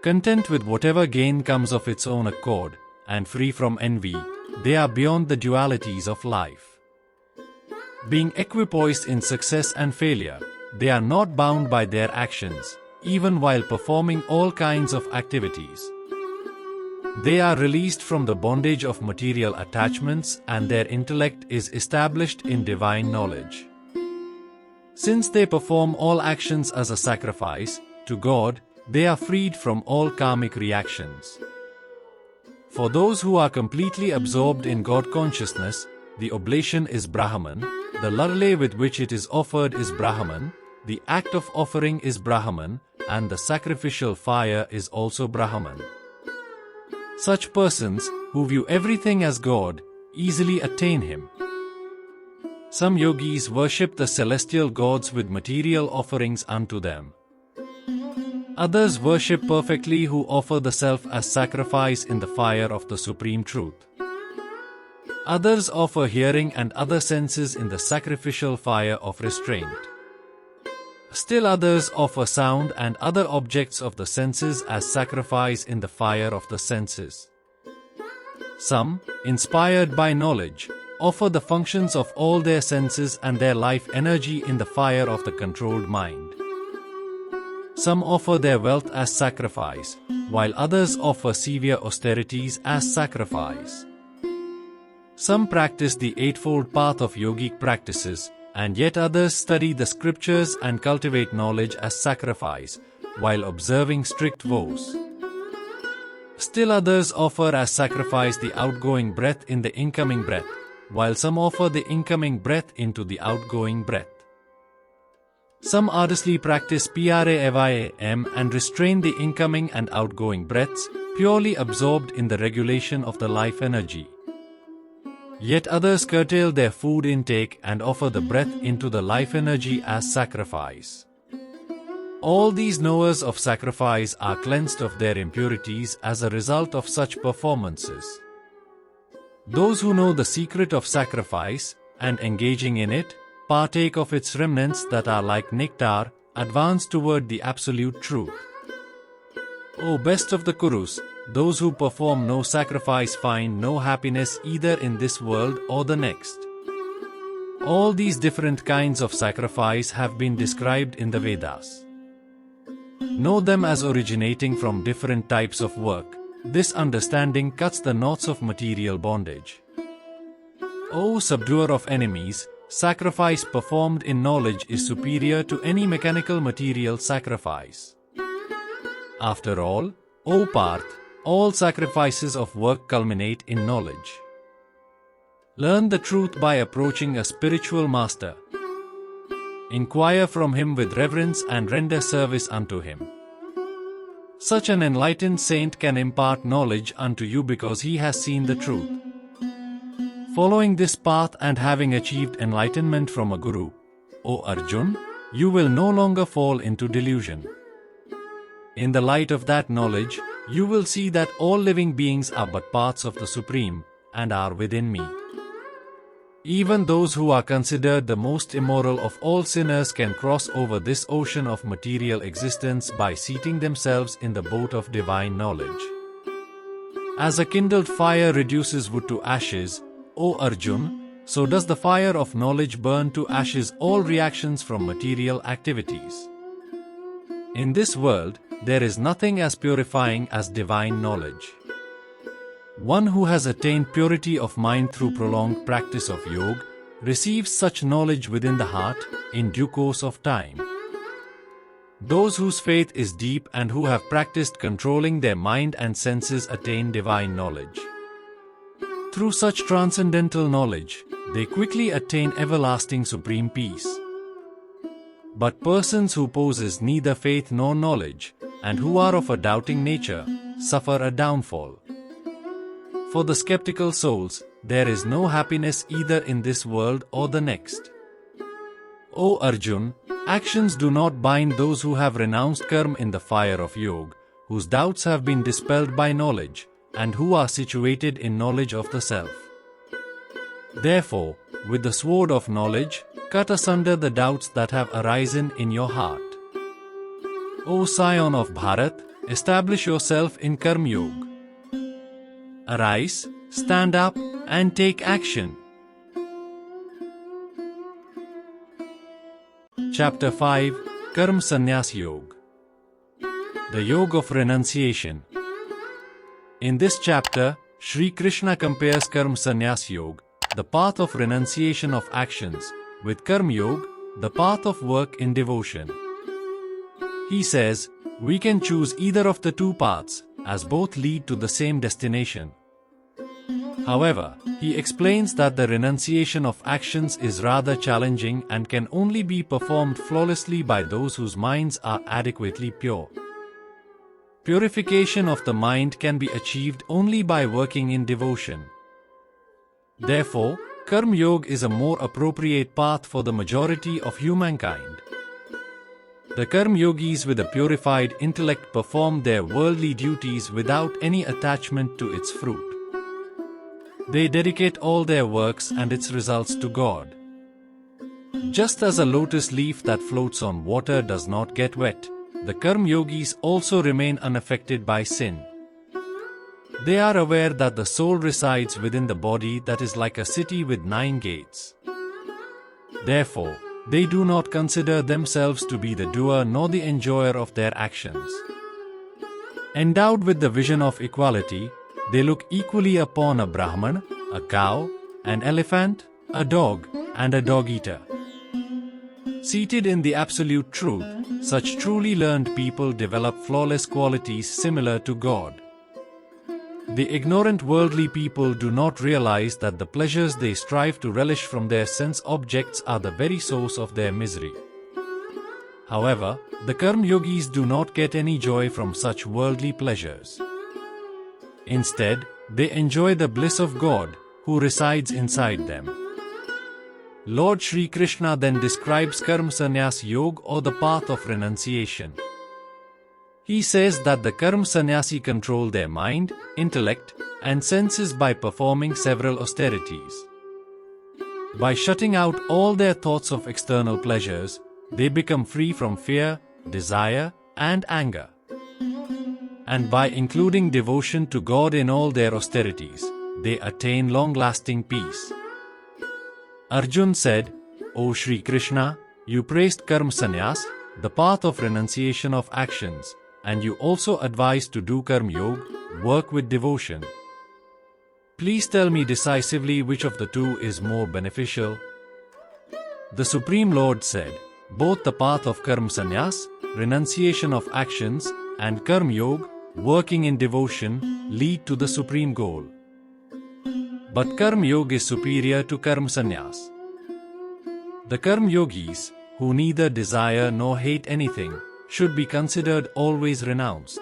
Content with whatever gain comes of its own accord, and free from envy, they are beyond the dualities of life. Being equipoised in success and failure, they are not bound by their actions, even while performing all kinds of activities. They are released from the bondage of material attachments and their intellect is established in divine knowledge. Since they perform all actions as a sacrifice to God, they are freed from all karmic reactions. For those who are completely absorbed in God consciousness, the oblation is Brahman, the ladle with which it is offered is Brahman, the act of offering is Brahman, and the sacrificial fire is also Brahman. Such persons, who view everything as God, easily attain Him. Some yogis worship the celestial gods with material offerings unto them. Others worship perfectly who offer the self as sacrifice in the fire of the Supreme Truth. Others offer hearing and other senses in the sacrificial fire of restraint. Still others offer sound and other objects of the senses as sacrifice in the fire of the senses. Some, inspired by knowledge, offer the functions of all their senses and their life energy in the fire of the controlled mind. Some offer their wealth as sacrifice, while others offer severe austerities as sacrifice. Some practice the eightfold path of yogic practices, and yet others study the scriptures and cultivate knowledge as sacrifice, while observing strict vows. Still others offer as sacrifice the outgoing breath in the incoming breath, while some offer the incoming breath into the outgoing breath. Some arduously practice pram and restrain the incoming and outgoing breaths, purely absorbed in the regulation of the life energy. Yet others curtail their food intake and offer the breath into the life energy as sacrifice. All these knowers of sacrifice are cleansed of their impurities as a result of such performances. Those who know the secret of sacrifice, and engaging in it, partake of its remnants that are like nectar, advance toward the absolute truth. O best of the Kurus, those who perform no sacrifice find no happiness either in this world or the next. All these different kinds of sacrifice have been described in the Vedas. Know them as originating from different types of work. This understanding cuts the knots of material bondage. O subduer of enemies, sacrifice performed in knowledge is superior to any mechanical material sacrifice. After all, O Parth, all sacrifices of work culminate in knowledge. Learn the truth by approaching a spiritual master. Inquire from him with reverence and render service unto him. Such an enlightened saint can impart knowledge unto you because he has seen the truth. Following this path and having achieved enlightenment from a guru, O Arjun, you will no longer fall into delusion. In the light of that knowledge, you will see that all living beings are but parts of the Supreme, and are within me. Even those who are considered the most immoral of all sinners can cross over this ocean of material existence by seating themselves in the boat of divine knowledge. As a kindled fire reduces wood to ashes, O Arjun, so does the fire of knowledge burn to ashes all reactions from material activities. In this world, there is nothing as purifying as divine knowledge. One who has attained purity of mind through prolonged practice of yoga receives such knowledge within the heart in due course of time. Those whose faith is deep and who have practiced controlling their mind and senses attain divine knowledge. Through such transcendental knowledge, they quickly attain everlasting supreme peace. But persons who possess neither faith nor knowledge, and who are of a doubting nature, suffer a downfall. For the skeptical souls, there is no happiness either in this world or the next. O Arjun, actions do not bind those who have renounced karma in the fire of yoga, whose doubts have been dispelled by knowledge, and who are situated in knowledge of the self. Therefore, with the sword of knowledge, cut asunder the doubts that have arisen in your heart. O scion of Bharat, establish yourself in Karm Yog. Arise, stand up, and take action. Chapter 5, Karm Sannyas Yog. The Yoga of Renunciation. In this chapter, Sri Krishna compares Karm Sannyas Yog, the path of renunciation of actions, with Karm Yog, the path of work in devotion. He says, we can choose either of the two paths, as both lead to the same destination. However, he explains that the renunciation of actions is rather challenging and can only be performed flawlessly by those whose minds are adequately pure. Purification of the mind can be achieved only by working in devotion. Therefore, Karm Yog is a more appropriate path for the majority of humankind. The Karm Yogis with a purified intellect perform their worldly duties without any attachment to its fruit. They dedicate all their works and its results to God. Just as a lotus leaf that floats on water does not get wet, the Karm Yogis also remain unaffected by sin. They are aware that the soul resides within the body that is like a city with 9 gates. Therefore, they do not consider themselves to be the doer nor the enjoyer of their actions. Endowed with the vision of equality, they look equally upon a Brahman, a cow, an elephant, a dog, and a dog-eater. Seated in the absolute truth, such truly learned people develop flawless qualities similar to God. The ignorant worldly people do not realize that the pleasures they strive to relish from their sense objects are the very source of their misery. However, the Karm Yogis do not get any joy from such worldly pleasures. Instead, they enjoy the bliss of God, who resides inside them. Lord Shri Krishna then describes Karm Sannyas Yoga, or the path of renunciation. He says that the Karm Sannyasi control their mind, intellect, and senses by performing several austerities. By shutting out all their thoughts of external pleasures, they become free from fear, desire, and anger. And by including devotion to God in all their austerities, they attain long-lasting peace. Arjun said, "O Shri Krishna, you praised Karm Sannyas, the path of renunciation of actions, and you also advised to do Karm Yog, work with devotion. Please tell me decisively which of the two is more beneficial." The Supreme Lord said, "Both the path of Karm Sannyas, renunciation of actions, and Karm Yog, working in devotion, lead to the supreme goal. But Karm Yog is superior to Karm Sannyas. The Karm Yogis, who neither desire nor hate anything, should be considered always renounced.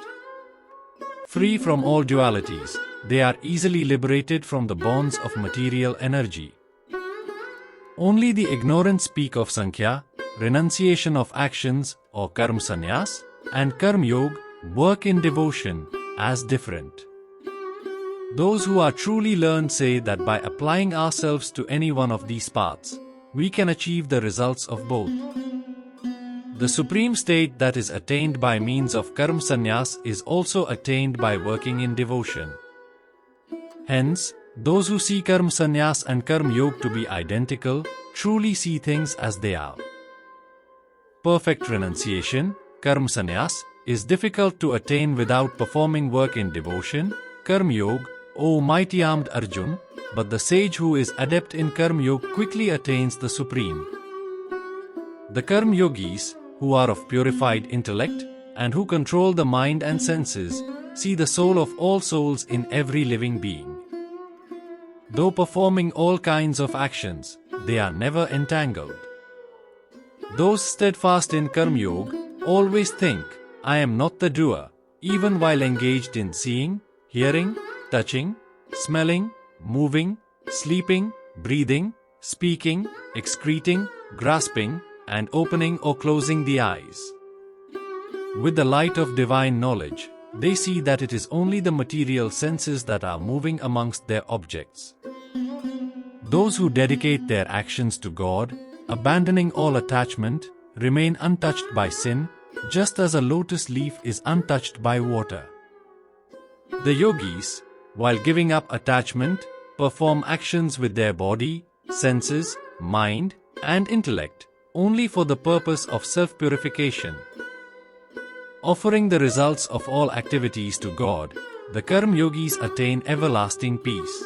Free from all dualities, they are easily liberated from the bonds of material energy. Only the ignorant speak of Sankhya, renunciation of actions, or Karm Sannyas, and Karm Yog, work in devotion, as different. Those who are truly learned say that by applying ourselves to any one of these paths, we can achieve the results of both. The supreme state that is attained by means of Karm Sannyas is also attained by working in devotion. Hence, those who see Karm Sannyas and Karm Yog to be identical, truly see things as they are. Perfect renunciation, Karm Sannyas, is difficult to attain without performing work in devotion, Karm Yog, O mighty armed Arjun, but the sage who is adept in Karm Yog quickly attains the supreme. The Karm Yogis, who are of purified intellect, and who control the mind and senses, see the soul of all souls in every living being. Though performing all kinds of actions, they are never entangled. Those steadfast in Karm Yog always think, "I am not the doer," even while engaged in seeing, hearing, touching, smelling, moving, sleeping, breathing, speaking, excreting, grasping, and opening or closing the eyes. With the light of divine knowledge, they see that it is only the material senses that are moving amongst their objects. Those who dedicate their actions to God, abandoning all attachment, remain untouched by sin, just as a lotus leaf is untouched by water. The yogis, while giving up attachment, perform actions with their body, senses, mind, and intellect, only for the purpose of self-purification. Offering the results of all activities to God, the Karm Yogis attain everlasting peace.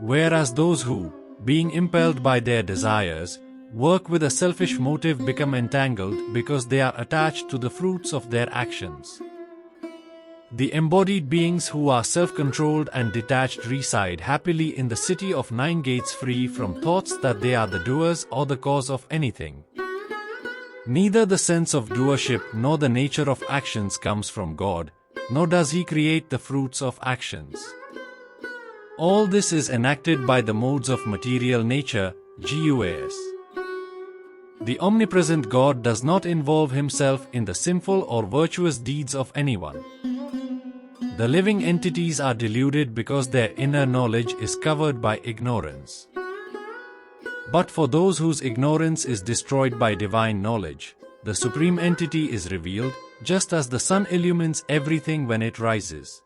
Whereas those who, being impelled by their desires, work with a selfish motive become entangled because they are attached to the fruits of their actions. The embodied beings who are self-controlled and detached reside happily in the city of 9 gates, free from thoughts that they are the doers or the cause of anything. Neither the sense of doership nor the nature of actions comes from God, nor does He create the fruits of actions. All this is enacted by the modes of material nature, GUAS. The omnipresent God does not involve Himself in the sinful or virtuous deeds of anyone. The living entities are deluded because their inner knowledge is covered by ignorance. But for those whose ignorance is destroyed by divine knowledge, the Supreme Entity is revealed, just as the sun illumines everything when it rises.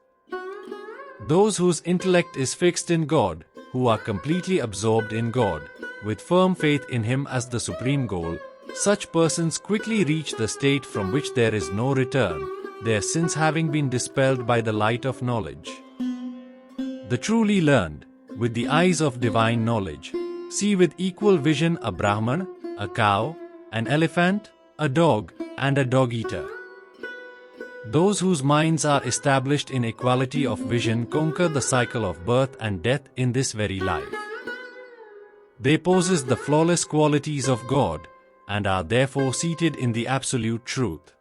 Those whose intellect is fixed in God, who are completely absorbed in God, with firm faith in Him as the supreme goal, such persons quickly reach the state from which there is no return, their sins having been dispelled by the light of knowledge. The truly learned, with the eyes of divine knowledge, see with equal vision a Brahman, a cow, an elephant, a dog, and a dog-eater. Those whose minds are established in equality of vision conquer the cycle of birth and death in this very life. They possess the flawless qualities of God and are therefore seated in the absolute truth.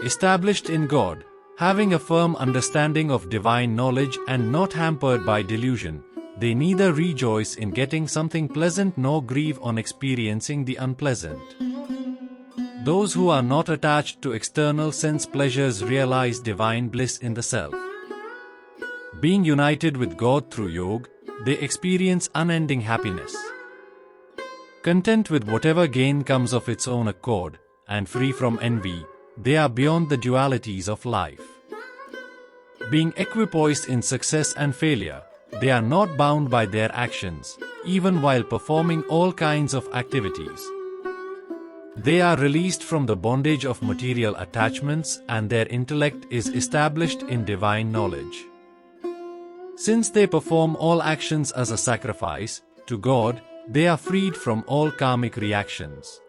Established in God, having a firm understanding of divine knowledge and not hampered by delusion, they neither rejoice in getting something pleasant nor grieve on experiencing the unpleasant. Those who are not attached to external sense pleasures realize divine bliss in the self. Being united with God through yoga, they experience unending happiness. Content with whatever gain comes of its own accord, and free from envy, they are beyond the dualities of life. Being equipoised in success and failure, they are not bound by their actions, even while performing all kinds of activities. They are released from the bondage of material attachments and their intellect is established in divine knowledge. Since they perform all actions as a sacrifice to God, they are freed from all karmic reactions.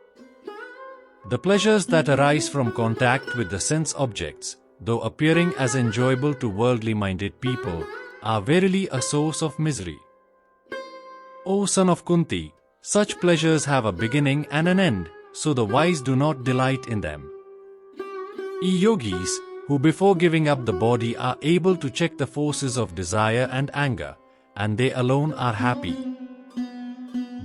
The pleasures that arise from contact with the sense objects, though appearing as enjoyable to worldly-minded people, are verily a source of misery. O son of Kunti, such pleasures have a beginning and an end, so the wise do not delight in them. Yogis, who before giving up the body are able to check the forces of desire and anger, and they alone are happy.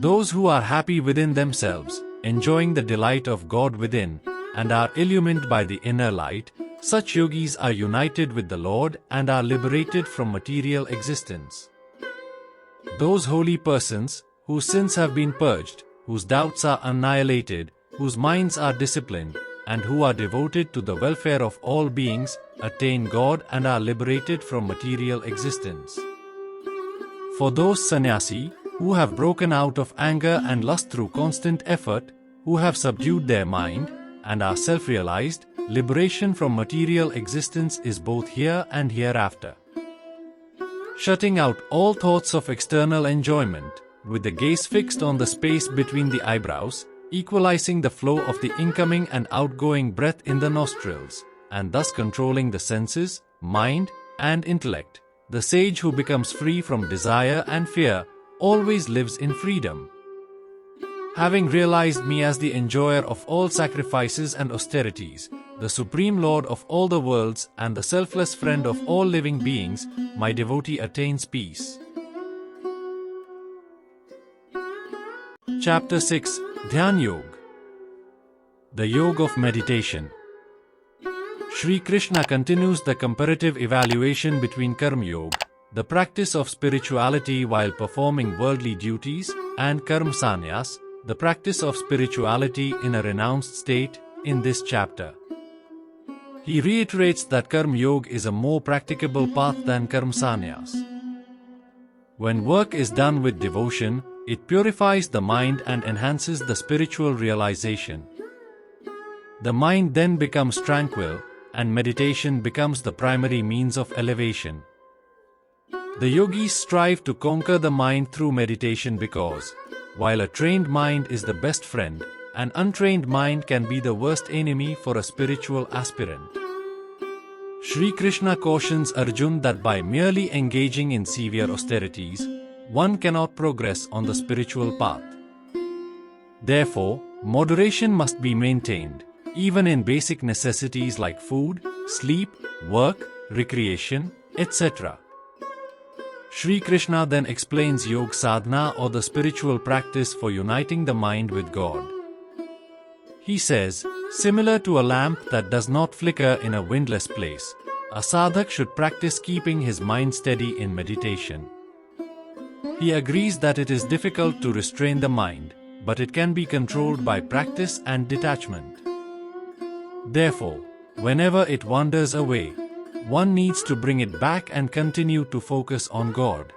Those who are happy within themselves, enjoying the delight of God within, and are illumined by the inner light, such yogis are united with the Lord and are liberated from material existence. Those holy persons, whose sins have been purged, whose doubts are annihilated, whose minds are disciplined, and who are devoted to the welfare of all beings, attain God and are liberated from material existence. For those sannyasi, who have broken out of anger and lust through constant effort, who have subdued their mind, and are self-realized, liberation from material existence is both here and hereafter. Shutting out all thoughts of external enjoyment, with the gaze fixed on the space between the eyebrows, equalizing the flow of the incoming and outgoing breath in the nostrils, and thus controlling the senses, mind, and intellect, the sage who becomes free from desire and fear always lives in freedom. Having realized me as the enjoyer of all sacrifices and austerities, the Supreme Lord of all the worlds and the selfless friend of all living beings, my devotee attains peace. Chapter 6, Dhyan Yog, the Yoga of Meditation. Shri Krishna continues the comparative evaluation between Karm Yog, the practice of spirituality while performing worldly duties, and Karm Sannyas, the practice of spirituality in a renounced state, in this chapter. He reiterates that Karm Yog is a more practicable path than Karm Sannyas. When work is done with devotion, it purifies the mind and enhances the spiritual realization. The mind then becomes tranquil, and meditation becomes the primary means of elevation. The yogis strive to conquer the mind through meditation because, while a trained mind is the best friend, an untrained mind can be the worst enemy for a spiritual aspirant. Shri Krishna cautions Arjuna that by merely engaging in severe austerities, one cannot progress on the spiritual path. Therefore, moderation must be maintained, even in basic necessities like food, sleep, work, recreation, etc. Shri Krishna then explains Yoga Sadhana or the spiritual practice for uniting the mind with God. He says, similar to a lamp that does not flicker in a windless place, a sadhak should practice keeping his mind steady in meditation. He agrees that it is difficult to restrain the mind, but it can be controlled by practice and detachment. Therefore, whenever it wanders away, one needs to bring it back and continue to focus on God.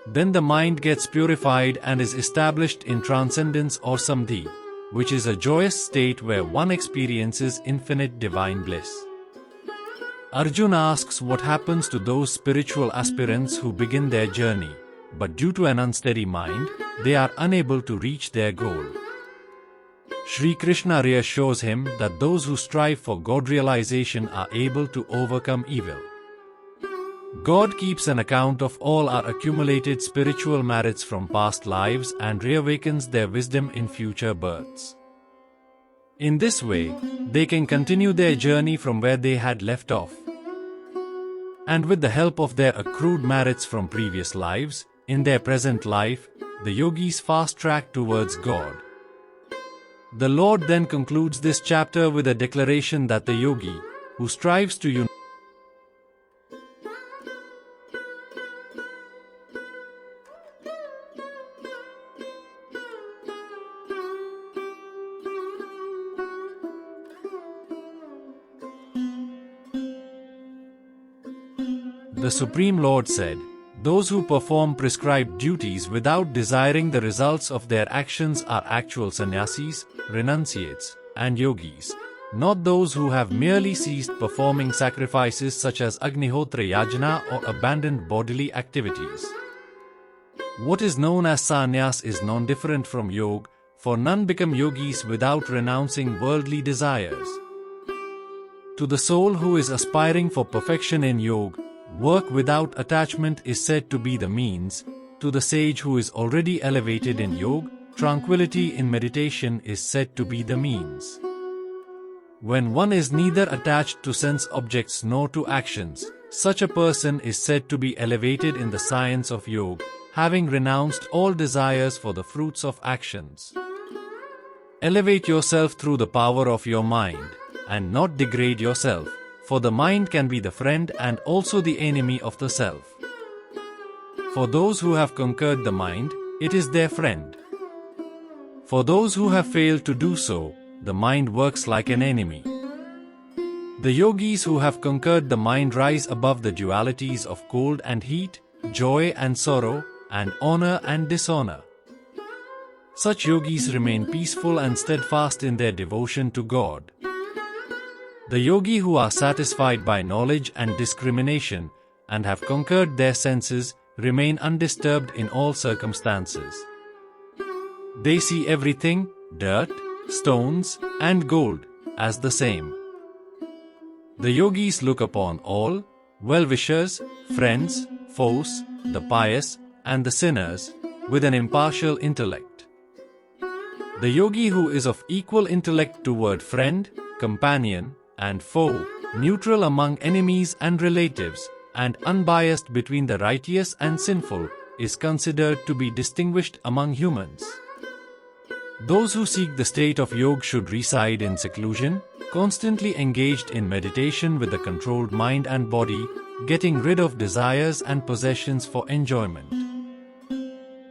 Then the mind gets purified and is established in transcendence or samadhi, which is a joyous state where one experiences infinite divine bliss. Arjuna asks what happens to those spiritual aspirants who begin their journey, but due to an unsteady mind, they are unable to reach their goal. Sri Krishna reassures him that those who strive for God realization are able to overcome evil. God keeps an account of all our accumulated spiritual merits from past lives and reawakens their wisdom in future births. In this way, they can continue their journey from where they had left off. And with the help of their accrued merits from previous lives, in their present life, the yogis fast track towards God. The Lord then concludes this chapter with a declaration that the yogi, who strives to unite the Supreme Lord said, "Those who perform prescribed duties without desiring the results of their actions are actual sannyasis, renunciates, and yogis, not those who have merely ceased performing sacrifices such as Agnihotra Yajna or abandoned bodily activities." What is known as sannyas is non-different from yoga, for none become yogis without renouncing worldly desires. To the soul who is aspiring for perfection in yoga, work without attachment is said to be the means. To the sage who is already elevated in yoga, tranquility in meditation is said to be the means. When one is neither attached to sense objects nor to actions, such a person is said to be elevated in the science of yoga, having renounced all desires for the fruits of actions. Elevate yourself through the power of your mind, and not degrade yourself, for the mind can be the friend and also the enemy of the self. For those who have conquered the mind, it is their friend. For those who have failed to do so, the mind works like an enemy. The yogis who have conquered the mind rise above the dualities of cold and heat, joy and sorrow, and honor and dishonor. Such yogis remain peaceful and steadfast in their devotion to God. The yogi who are satisfied by knowledge and discrimination, and have conquered their senses, remain undisturbed in all circumstances. They see everything, dirt, stones, and gold, as the same. The yogis look upon all, well-wishers, friends, foes, the pious, and the sinners, with an impartial intellect. The yogi who is of equal intellect toward friend, companion, and foe, neutral among enemies and relatives, and unbiased between the righteous and sinful, is considered to be distinguished among humans. Those who seek the state of yoga should reside in seclusion, constantly engaged in meditation with a controlled mind and body, getting rid of desires and possessions for enjoyment.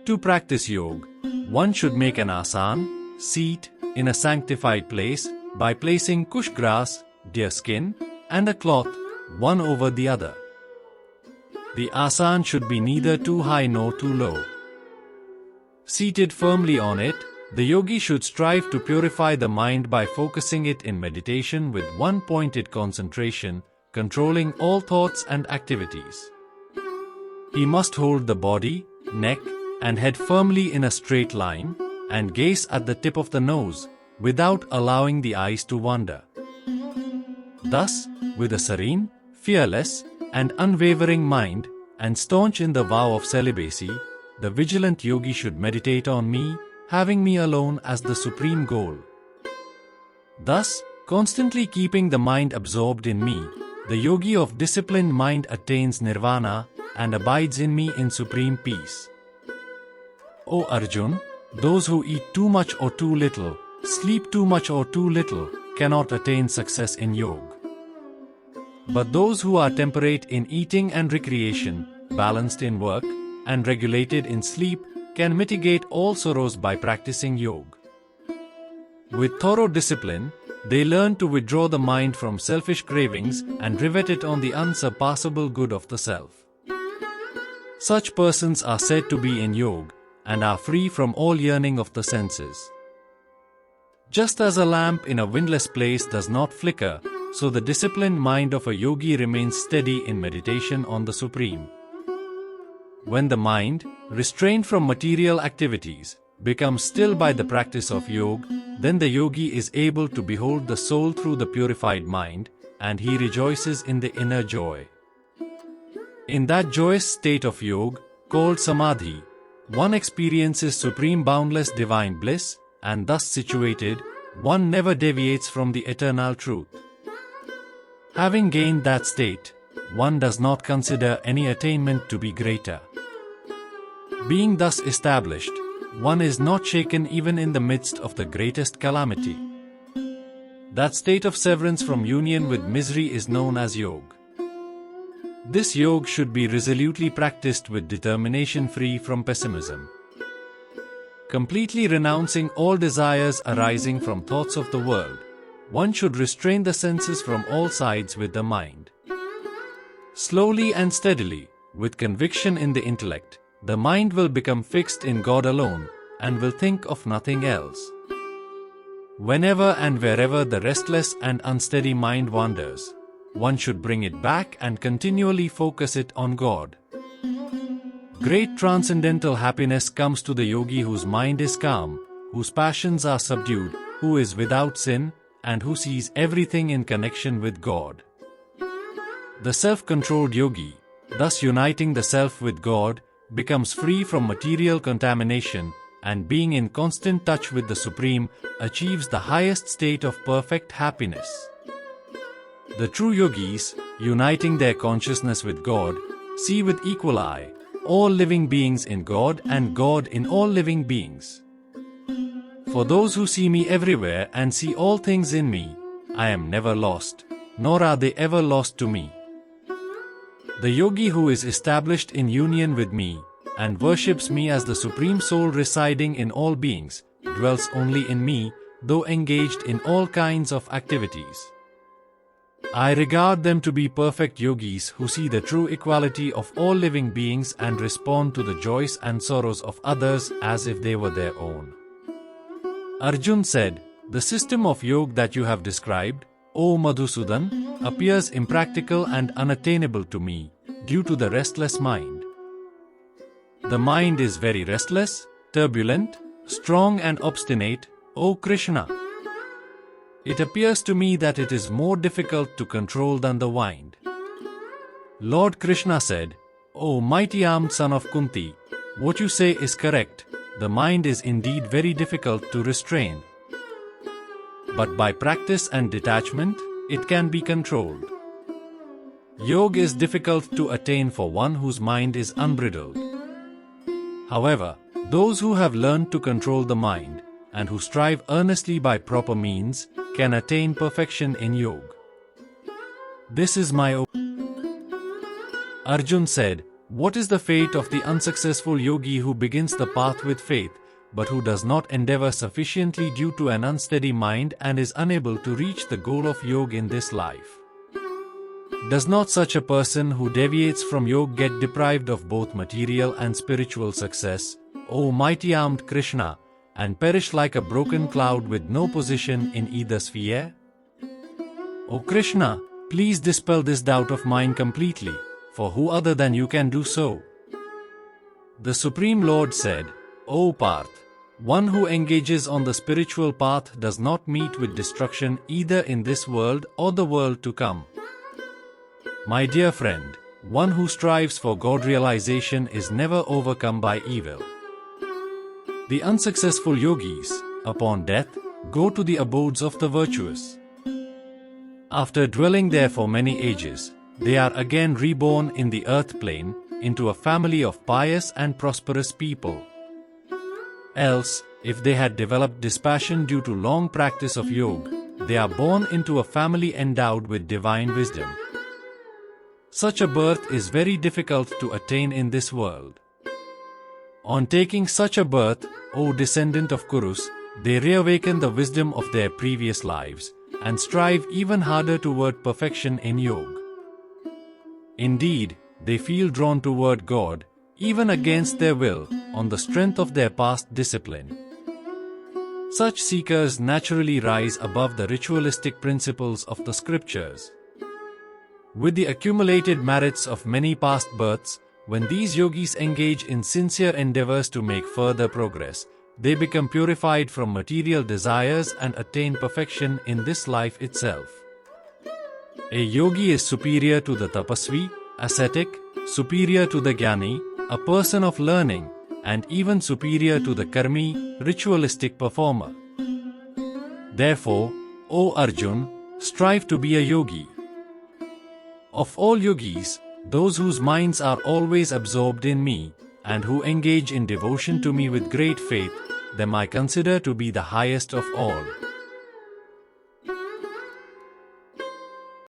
To practice yoga, one should make an asan, seat, in a sanctified place, by placing kush grass, deer skin, and a cloth, one over the other. The asan should be neither too high nor too low. Seated firmly on it, the yogi should strive to purify the mind by focusing it in meditation with one-pointed concentration, controlling all thoughts and activities. He must hold the body, neck, and head firmly in a straight line, and gaze at the tip of the nose, without allowing the eyes to wander. Thus, with a serene, fearless, and unwavering mind, and staunch in the vow of celibacy, the vigilant yogi should meditate on me, having me alone as the supreme goal. Thus, constantly keeping the mind absorbed in me, the yogi of disciplined mind attains nirvana, and abides in me in supreme peace. O Arjun, those who eat too much or too little, sleep too much or too little, cannot attain success in yoga. But those who are temperate in eating and recreation, balanced in work, and regulated in sleep, can mitigate all sorrows by practicing yoga. With thorough discipline, they learn to withdraw the mind from selfish cravings and rivet it on the unsurpassable good of the self. Such persons are said to be in yoga, and are free from all yearning of the senses. Just as a lamp in a windless place does not flicker, so the disciplined mind of a yogi remains steady in meditation on the Supreme. When the mind, restrained from material activities, becomes still by the practice of yoga, then the yogi is able to behold the soul through the purified mind, and he rejoices in the inner joy. In that joyous state of yoga, called samadhi, one experiences supreme boundless divine bliss, and thus situated, one never deviates from the eternal truth. Having gained that state, one does not consider any attainment to be greater. Being thus established, one is not shaken even in the midst of the greatest calamity. That state of severance from union with misery is known as yoga. This yoga should be resolutely practiced with determination free from pessimism. Completely renouncing all desires arising from thoughts of the world, one should restrain the senses from all sides with the mind. Slowly and steadily, with conviction in the intellect, the mind will become fixed in God alone, and will think of nothing else. Whenever and wherever the restless and unsteady mind wanders, one should bring it back and continually focus it on God. Great transcendental happiness comes to the yogi whose mind is calm, whose passions are subdued, who is without sin, and who sees everything in connection with God. The self-controlled yogi, thus uniting the self with God, becomes free from material contamination, and being in constant touch with the Supreme, achieves the highest state of perfect happiness. The true yogis, uniting their consciousness with God, see with equal eye all living beings in God and God in all living beings. For those who see me everywhere and see all things in me, I am never lost, nor are they ever lost to me. The yogi who is established in union with me, and worships me as the Supreme Soul residing in all beings, dwells only in me, though engaged in all kinds of activities. I regard them to be perfect yogis who see the true equality of all living beings and respond to the joys and sorrows of others as if they were their own. Arjun said, "The system of yoga that you have described, O Madhusudan, appears impractical and unattainable to me, due to the restless mind. The mind is very restless, turbulent, strong and obstinate, O Krishna. It appears to me that it is more difficult to control than the wind." Lord Krishna said, "O mighty armed son of Kunti, what you say is correct, the mind is indeed very difficult to restrain. But by practice and detachment, it can be controlled. Yoga is difficult to attain for one whose mind is unbridled. However, those who have learned to control the mind, and who strive earnestly by proper means, can attain perfection in yoga. This is my opinion." Arjun said, "What is the fate of the unsuccessful yogi who begins the path with faith, but who does not endeavor sufficiently due to an unsteady mind and is unable to reach the goal of yoga in this life? Does not such a person who deviates from yoga get deprived of both material and spiritual success, O mighty armed Krishna, and perish like a broken cloud with no position in either sphere? O Krishna, please dispel this doubt of mine completely, for who other than you can do so?" The Supreme Lord said, "O Parth, one who engages on the spiritual path does not meet with destruction either in this world or the world to come. My dear friend, one who strives for God realization is never overcome by evil. The unsuccessful yogis, upon death, go to the abodes of the virtuous. After dwelling there for many ages, they are again reborn in the earth plane, into a family of pious and prosperous people. Else, if they had developed dispassion due to long practice of yoga, they are born into a family endowed with divine wisdom. Such a birth is very difficult to attain in this world. On taking such a birth, O descendant of Kurus, they reawaken the wisdom of their previous lives, and strive even harder toward perfection in yoga. Indeed, they feel drawn toward God, even against their will, on the strength of their past discipline. Such seekers naturally rise above the ritualistic principles of the scriptures. With the accumulated merits of many past births, when these yogis engage in sincere endeavors to make further progress, they become purified from material desires and attain perfection in this life itself. A yogi is superior to the tapasvi, ascetic, superior to the jnani, a person of learning, and even superior to the karmi, ritualistic performer. Therefore, O Arjun, strive to be a yogi. Of all yogis, those whose minds are always absorbed in me, and who engage in devotion to me with great faith, them I consider to be the highest of all.